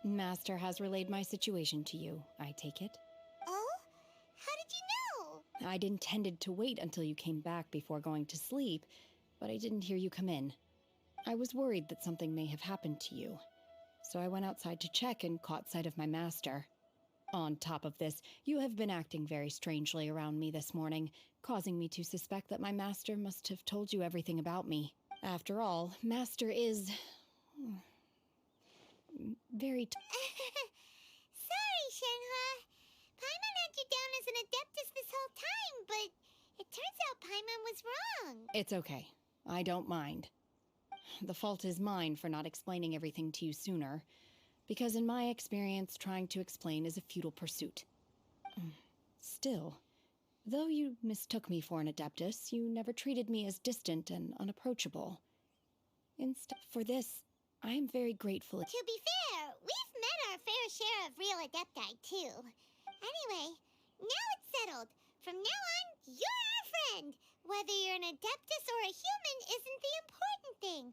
Master has relayed my situation to you, I take it.
Oh? How did you know?
I'd intended to wait until you came back before going to sleep, but I didn't hear you come in. I was worried that something may have happened to you, so I went outside to check and caught sight of my master. On top of this, you have been acting very strangely around me this morning, causing me to suspect that my master must have told you everything about me. After all, Master is... very...
Sorry, Shenhe. Paimon had you down as an Adeptus this whole time, but it turns out Paimon was wrong.
It's okay. I don't mind. the fault is mine for not explaining everything to you sooner. Because in my experience, trying to explain is a futile pursuit. Still, though you mistook me for an Adeptus, you never treated me as distant and unapproachable. For this, I am very grateful.
To be fair, we've met our fair share of real Adepti, too. Anyway, now it's settled. From now on, you're our friend. Whether you're an Adeptus or a human isn't the important thing.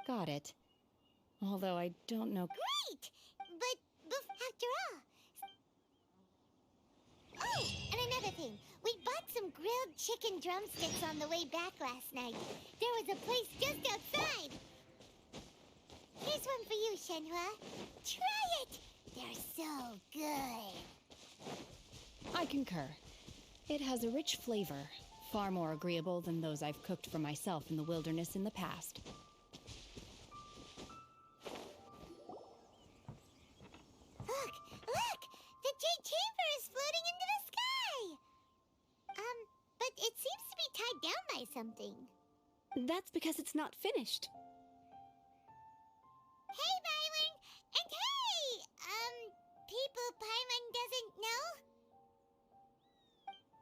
Got it. Although I don't know.
Great! But after all... Oh, and another thing. We bought some grilled chicken drumsticks on the way back last night. There was a place just outside. Here's one for you, Shenhua. Try it! They're so good.
I concur. It has a rich flavor, far more agreeable than those I've cooked for myself in the wilderness in the past.
Look! Look! The Jade Chamber is floating into the sky! But it seems to be tied down by something.
That's because it's not finished.
Hey, Byron! And hey! People Paimon doesn't know?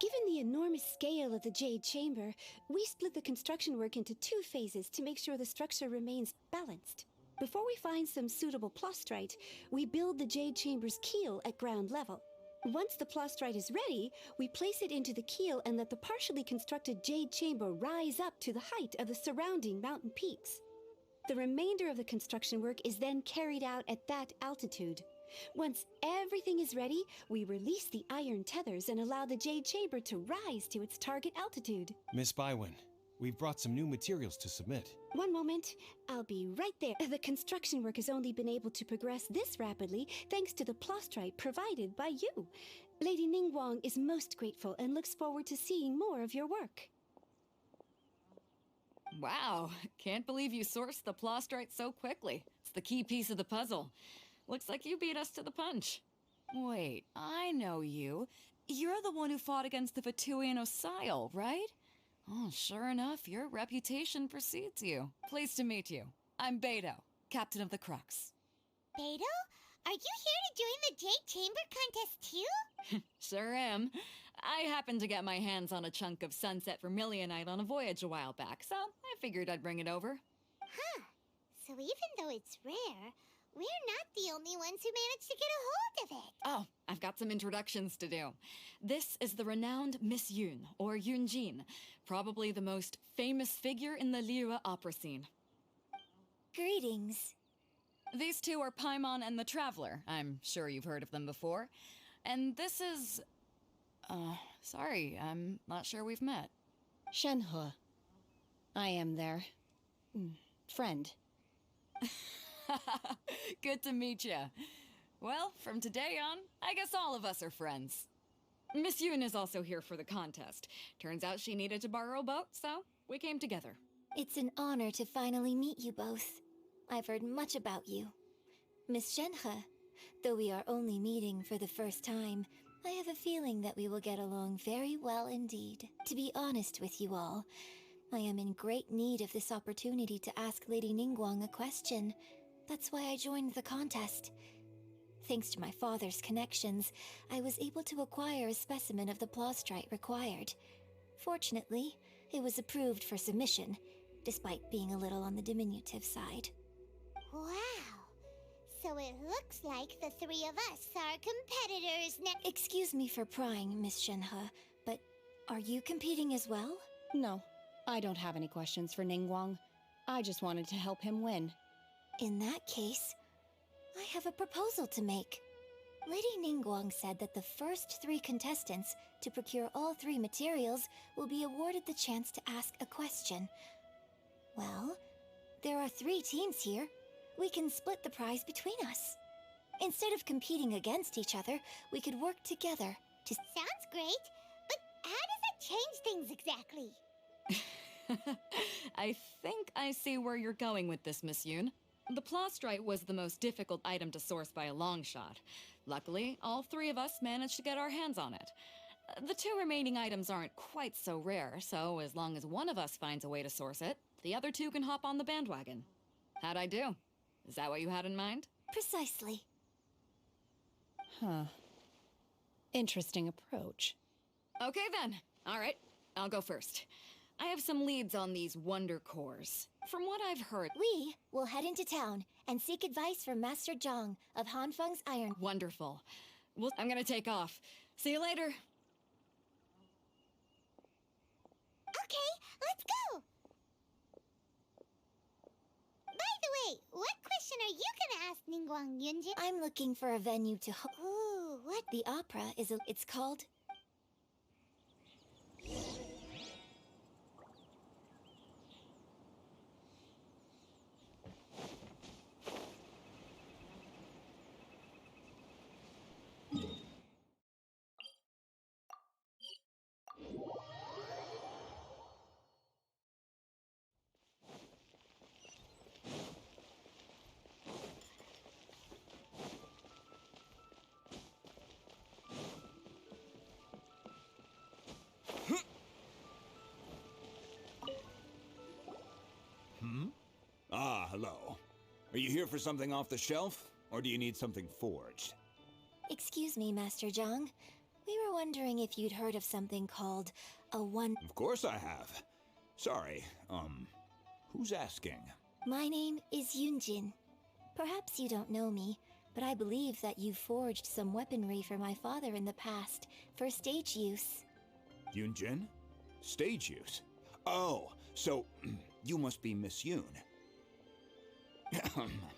Given the enormous scale of the Jade Chamber, we split the construction work into 2 phases to make sure the structure remains balanced. Before we find some suitable plastrite, we build the Jade Chamber's keel at ground level. Once the plastrite is ready, we place it into the keel and let the partially constructed Jade Chamber rise up to the height of the surrounding mountain peaks. The remainder of the construction work is then carried out at that altitude. Once everything is ready, we release the iron tethers and allow the Jade Chamber to rise to its target altitude.
Miss Bywin, we've brought some new materials to submit.
One moment, I'll be right there. The construction work has only been able to progress this rapidly thanks to the plastrite provided by you. Lady Ningguang is most grateful and looks forward to seeing more of your work.
Wow, can't believe you sourced the plastrite so quickly. It's the key piece of the puzzle. Looks like you beat us to the punch. Wait, I know you. You're the one who fought against the Vatuian Osile, right? Oh, sure enough, your reputation precedes you. Pleased to meet you. I'm Beto, captain of the Crux.
Beto? Are you here to join the Jade Chamber contest too?
Sure am. I happened to get my hands on a chunk of Sunset Vermilionite on a voyage a while back, so I figured I'd bring it over.
Huh. So even though it's rare, we're not the only ones who managed to get a hold of it.
Oh, I've got some introductions to do. This is the renowned Miss Yun, or Yunjin, probably the most famous figure in the Liyue opera scene.
Greetings.
These two are Paimon and the Traveler. I'm sure you've heard of them before. And this is... sorry, I'm not sure we've met.
Shenhua. I am their... friend.
Good to meet you. Well, from today on, I guess all of us are friends. Miss Yun is also here for the contest. Turns out she needed to borrow a boat, so we came together.
It's an honor to finally meet you both. I've heard much about you. Miss Shenhe, though we are only meeting for the first time, I have a feeling that we will get along very well indeed. To be honest with you all, I am in great need of this opportunity to ask Lady Ningguang a question. That's why I joined the contest. Thanks to my father's connections, I was able to acquire a specimen of the plastrite required. Fortunately, it was approved for submission, despite being a little on the diminutive side. Wow! So it looks like the three of us are competitors now. Excuse me for prying, Miss Shenhe, but are you competing as well?
No, I don't have any questions for Ningguang. I just wanted to help him win.
In that case, I have a proposal to make. Lady Ningguang said that the first 3 contestants to procure all 3 materials will be awarded the chance to ask a question. Well, there are 3 teams here. We can split the prize between us. Instead of competing against each other, we could work together to... Sounds great, but how does it change things exactly?
I think I see where you're going with this, Miss Yun. The plastrite was the most difficult item to source by a long shot. Luckily, all 3 of us managed to get our hands on it. The 2 remaining items aren't quite so rare, so as long as one of us finds a way to source it, the other 2 can hop on the bandwagon.
How'd I do? Is that what you had in mind?
Precisely.
Huh. Interesting approach.
Okay then. All right, I'll go first. I have some leads on these wonder cores. From what I've heard...
We will head into town and seek advice from Master Zhang of Hanfeng's Iron...
Wonderful. Well, I'm gonna take off. See you later.
Okay, let's go! By the way, what question are you gonna ask Ningguang Yunjin? I'm looking for a venue to Ooh, what? The opera is it's called...
Ah, hello. Are you here for something off the shelf, or do you need something forged?
Excuse me, Master Zhang. We were wondering if you'd heard of something called a one...
Of course I have. Sorry, who's asking?
My name is Yunjin. Perhaps you don't know me, but I believe that you forged some weaponry for my father in the past, for stage use.
Yunjin? Stage use? Oh, so you must be Miss Yoon.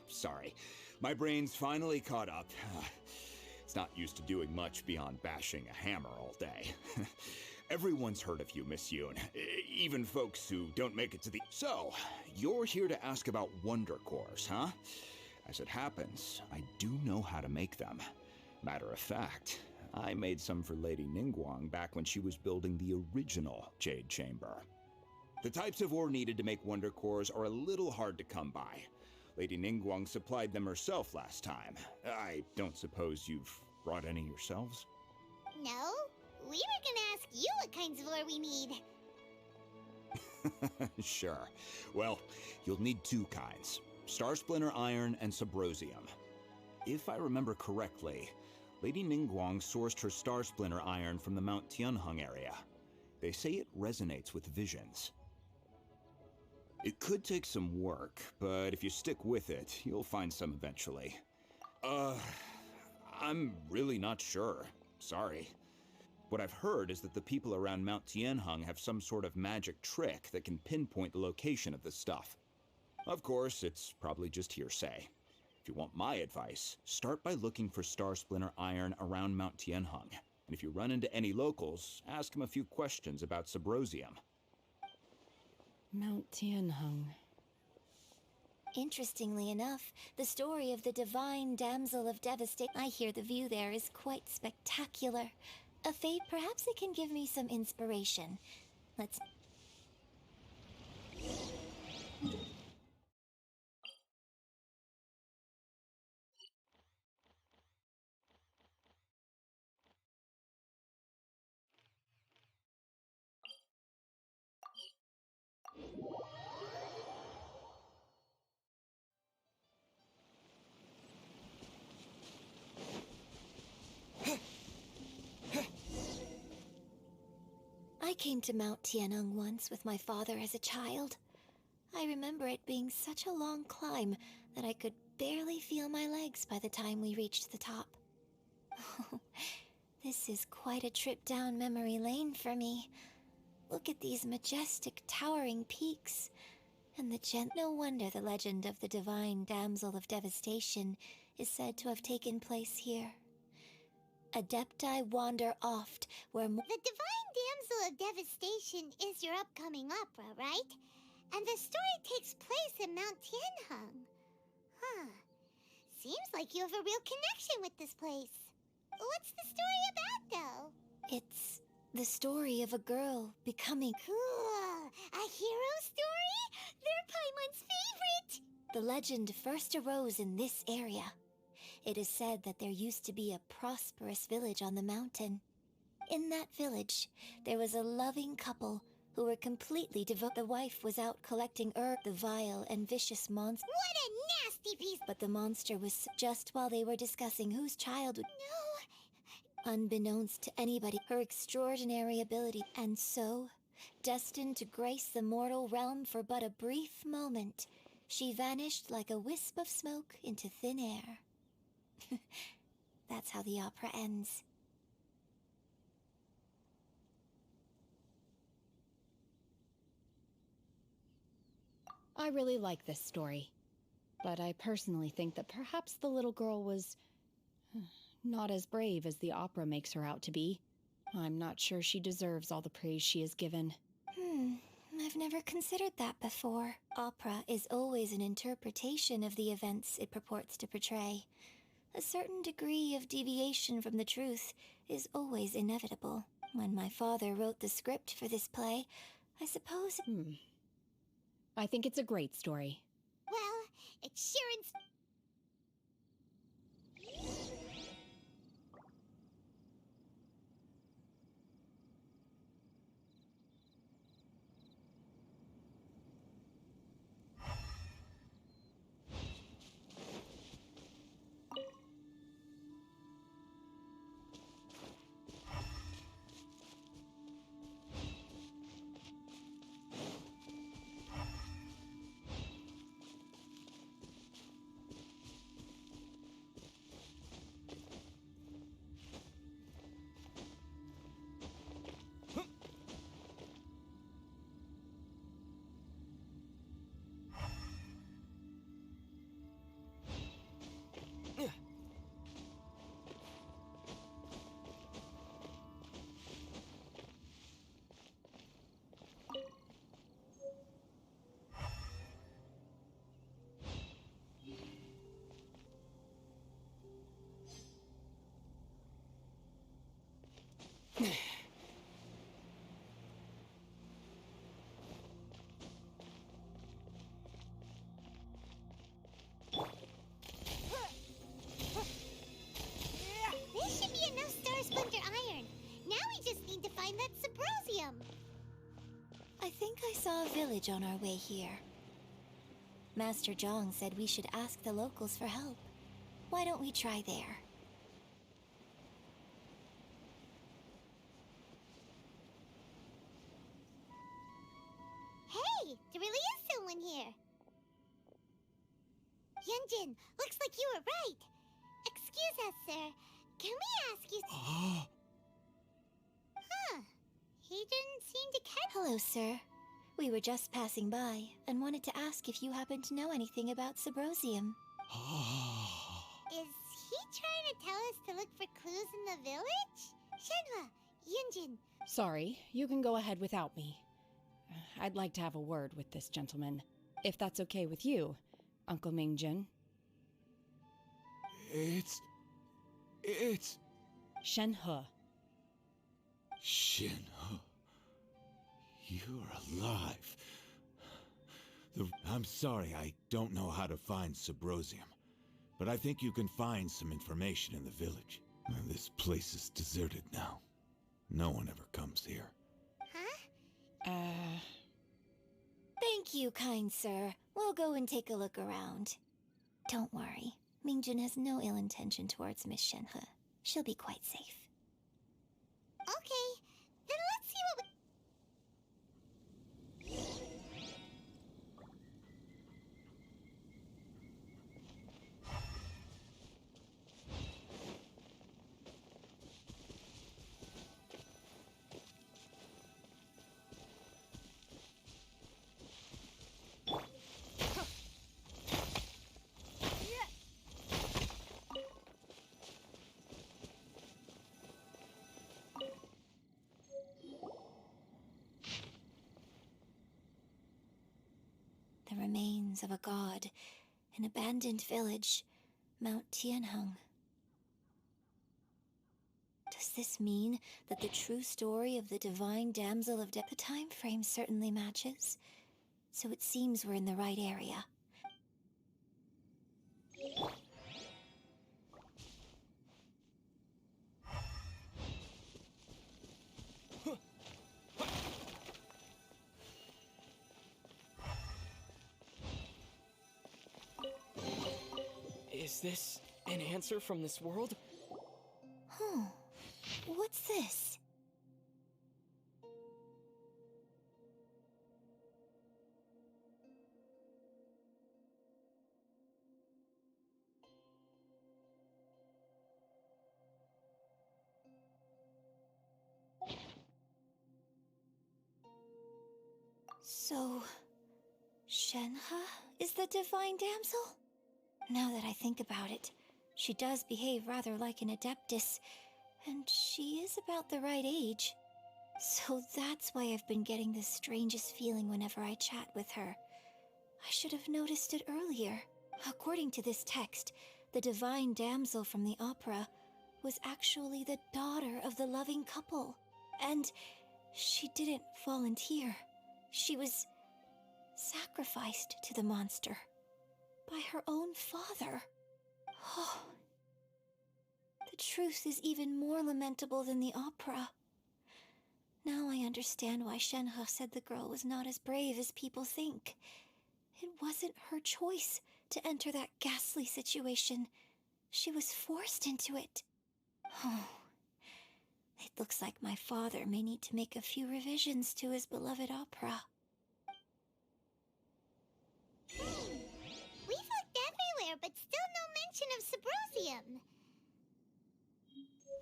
Sorry, my brain's finally caught up. It's not used to doing much beyond bashing a hammer all day. Everyone's heard of you, Miss Yoon, even folks who don't make it to the... So, you're here to ask about wonder cores, huh? As it happens, I do know how to make them. Matter of fact, I made some for Lady Ningguang back when she was building the original Jade Chamber. The types of ore needed to make wonder cores are a little hard to come by. Lady Ningguang supplied them herself last time. I don't suppose you've brought any yourselves?
No, we were gonna ask you what kinds of ore we need.
Sure. Well, you'll need two kinds. Star Splinter Iron and Subrosium. If I remember correctly, Lady Ningguang sourced her Star Splinter Iron from the Mount Tianheng area. They say it resonates with visions. It could take some work, but if you stick with it, you'll find some eventually. I'm really not sure. Sorry. What I've heard is that the people around Mount Tianheng have some sort of magic trick that can pinpoint the location of the stuff. Of course, it's probably just hearsay. If you want my advice, start by looking for Star Splinter Iron around Mount Tianheng. And if you run into any locals, ask them a few questions about Subrosium.
Mount Tianheng.
Interestingly enough, the story of the divine damsel of devastation... I hear the view there is quite spectacular. A fate, perhaps it can give me some inspiration. Let's... I came to Mount Tianheng once with my father as a child. I remember it being such a long climb that I could barely feel my legs by the time we reached the top. This is quite a trip down memory lane for me. Look at these majestic, towering peaks. And no wonder the legend of the divine damsel of devastation is said to have taken place here. Adepti wander oft, where... The divine damsel of devastation is your upcoming opera, right? And the story takes place in Mount Tianheng. Huh. Seems like you have a real connection with this place. What's the story about, though? It's the story of a girl becoming... Cool! A hero story? They're Paimon's favorite! The legend first arose in this area. It is said that there used to be a prosperous village on the mountain. In that village, there was a loving couple who were completely devoted. The wife was out collecting the vile and vicious monster.
What a nasty piece!
But the monster was just while they were discussing whose child would.
No!
Unbeknownst to anybody, her extraordinary ability, and so, destined to grace the mortal realm for but a brief moment, she vanished like a wisp of smoke into thin air. That's how the opera ends.
I really like this story, but I personally think that perhaps the little girl was not as brave as the opera makes her out to be. I'm not sure she deserves all the praise she is given.
I've never considered that before. Opera is always an interpretation of the events it purports to portray. A certain degree of deviation from the truth is always inevitable. When my father wrote the script for this play, I suppose...
I think it's a great story.
Well, it sure This should be enough Star Splinter iron. Now we just need to find that Subrosium.
I think I saw a village on our way here. Master Zhang said we should ask the locals for help. Why don't we try there?
Hey, there really is someone here. Yunjin, looks like you were right. Excuse us, sir. Can we ask you... Huh. He didn't seem to catch...
Hello, sir. We were just passing by and wanted to ask if you happen to know anything about Subrosium.
Is he trying to tell us to look for clues in the village? Shenhua, Yunjin.
Sorry, you can go ahead without me. I'd like to have a word with this gentleman, if that's okay with you, Uncle Mingjin.
It's...
Shenhe.
Shenhe. You're alive. I'm sorry, I don't know how to find Subrosium, but I think you can find some information in the village. This place is deserted now. No one ever comes here.
Thank you, kind sir. We'll go and take a look around. Don't worry. Mingjin has no ill intention towards Miss Shenhe. She'll be quite safe.
Okay, then let's see what we...
The remains of a god, an abandoned village, Mount Tianheng. Does this mean that the true story of the divine damsel of the time frame certainly matches? So it seems we're in the right area.
this an answer from this world?
Huh. What's this? So, Shenhe is the divine damsel? Now that I think about it, she does behave rather like an adeptus, and she is about the right age. So that's why I've been getting the strangest feeling whenever I chat with her. I should have noticed it earlier. According to this text, the divine damsel from the opera was actually the daughter of the loving couple. And she didn't volunteer. She was sacrificed to the monster by her own father. Oh, the truth is even more lamentable than the opera. Now I understand why Shenhe said the girl was not as brave as people think. It wasn't her choice to enter that ghastly situation. She was forced into it. Oh, it looks like my father may need to make a few revisions to his beloved opera.
We've looked everywhere, but still no mention of Sabrosium.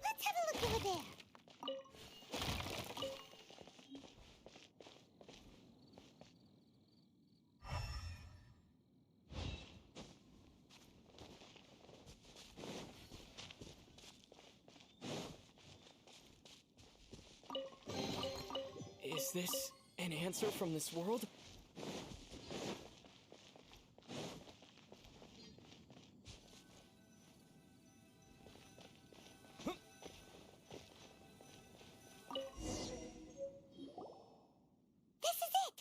Let's have a look over there.
Is this an answer from this world?
This is it!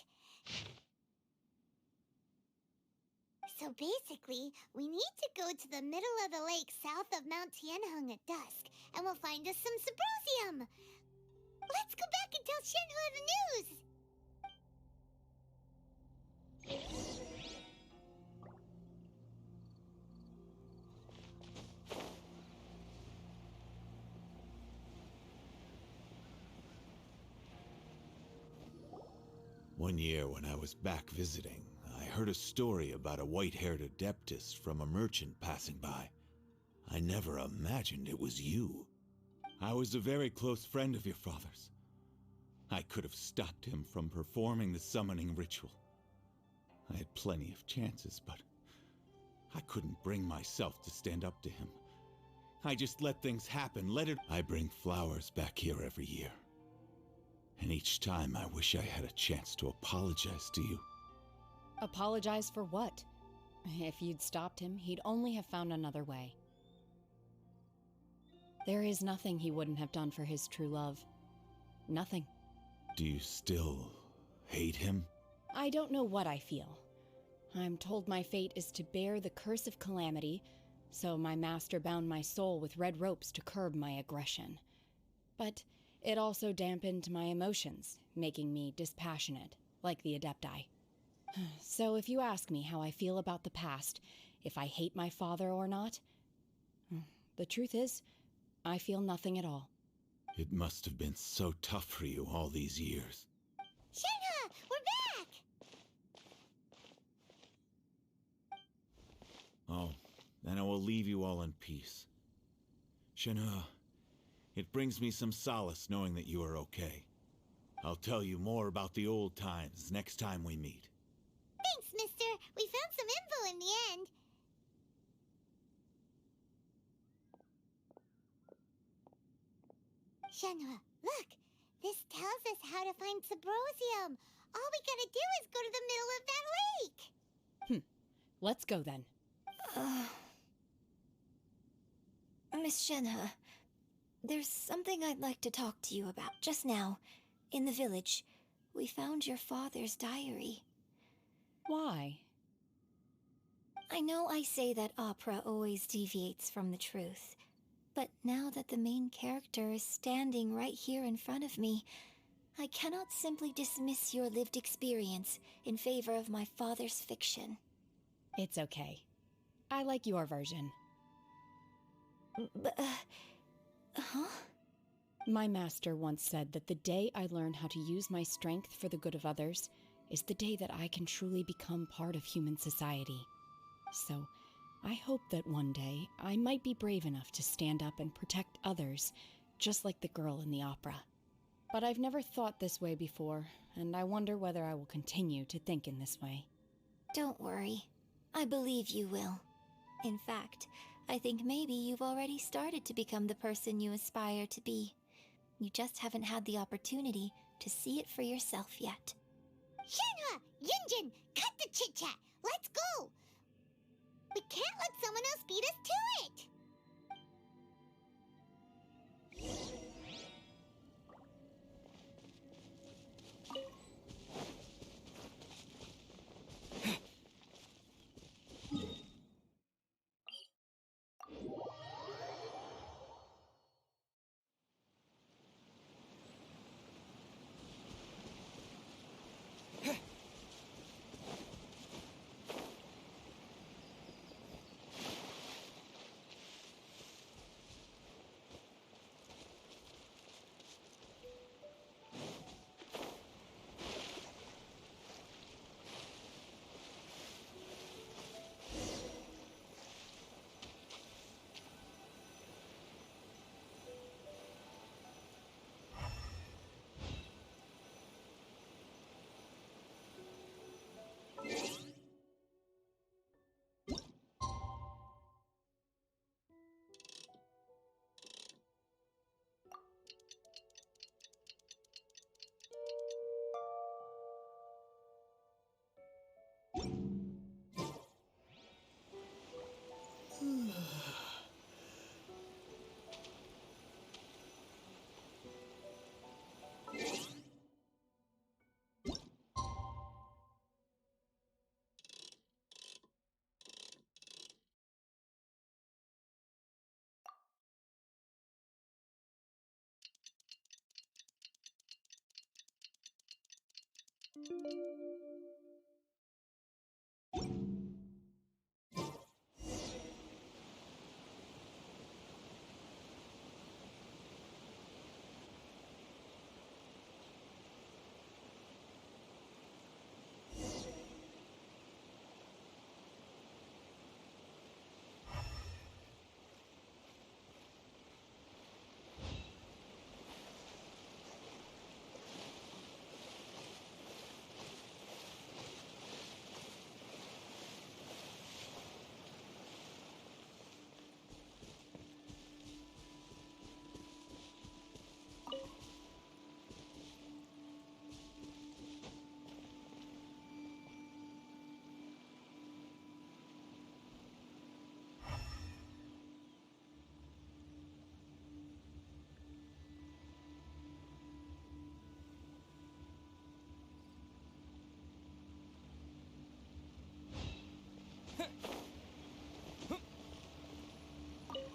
So basically, we need to go to the middle of the lake south of Mount Tianheng at dusk, and we'll find us some Sabrosium! Let's go back and tell Shenhe the news!
One year when I was back visiting, I heard a story about a white-haired adeptus from a merchant passing by. I never imagined it was you. I was a very close friend of your father's. I could have stopped him from performing the summoning ritual. I had plenty of chances, but I couldn't bring myself to stand up to him. I just let things happen, I bring flowers back here every year. And each time I wish I had a chance to apologize to you.
Apologize for what? If you'd stopped him, he'd only have found another way. There is nothing he wouldn't have done for his true love. Nothing.
Do you still hate him?
I don't know what I feel. I'm told my fate is to bear the curse of calamity, so my master bound my soul with red ropes to curb my aggression. But it also dampened my emotions, making me dispassionate, like the Adepti. So if you ask me how I feel about the past, if I hate my father or not, the truth is, I feel nothing at all.
It must have been so tough for you all these years.
Shenhe, we're back!
Oh, then I will leave you all in peace. Shenhe, it brings me some solace knowing that you are okay. I'll tell you more about the old times next time we meet.
Thanks, mister. We found some info in the end. Shenhe, look! This tells us how to find Sabrosium. All we gotta do is go to the middle of that lake.
Let's go then.
Miss Shenhe, there's something I'd like to talk to you about. Just now, in the village, we found your father's diary.
Why?
I know I say that opera always deviates from the truth, but now that the main character is standing right here in front of me, I cannot simply dismiss your lived experience in favor of my father's fiction.
It's okay. I like your version. Huh? My master once said that the day I learn how to use my strength for the good of others is the day that I can truly become part of human society. So, I hope that one day I might be brave enough to stand up and protect others, just like the girl in the opera. But I've never thought this way before, and I wonder whether I will continue to think in this way.
Don't worry. I believe you will. In fact, I think maybe you've already started to become the person you aspire to be. You just haven't had the opportunity to see it for yourself yet.
Shenhua! Yunjin! Cut the chit-chat! Let's go! We can't let someone else beat us to it!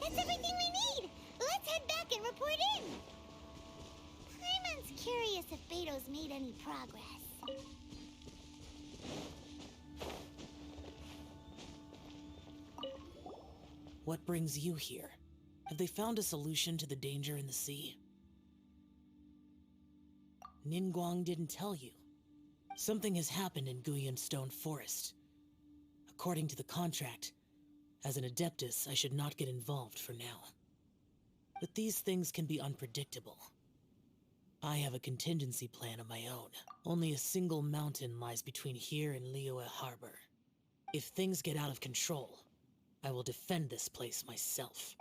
That's everything we need! Let's head back and report in! Paimon's curious if Beto's made any progress.
What brings you here? Have they found a solution to the danger in the sea? Ningguang didn't tell you. Something has happened in Guyun Stone Forest. According to the contract, as an Adeptus, I should not get involved for now. But these things can be unpredictable. I have a contingency plan of my own. Only a single mountain lies between here and Liyue Harbor. If things get out of control, I will defend this place myself.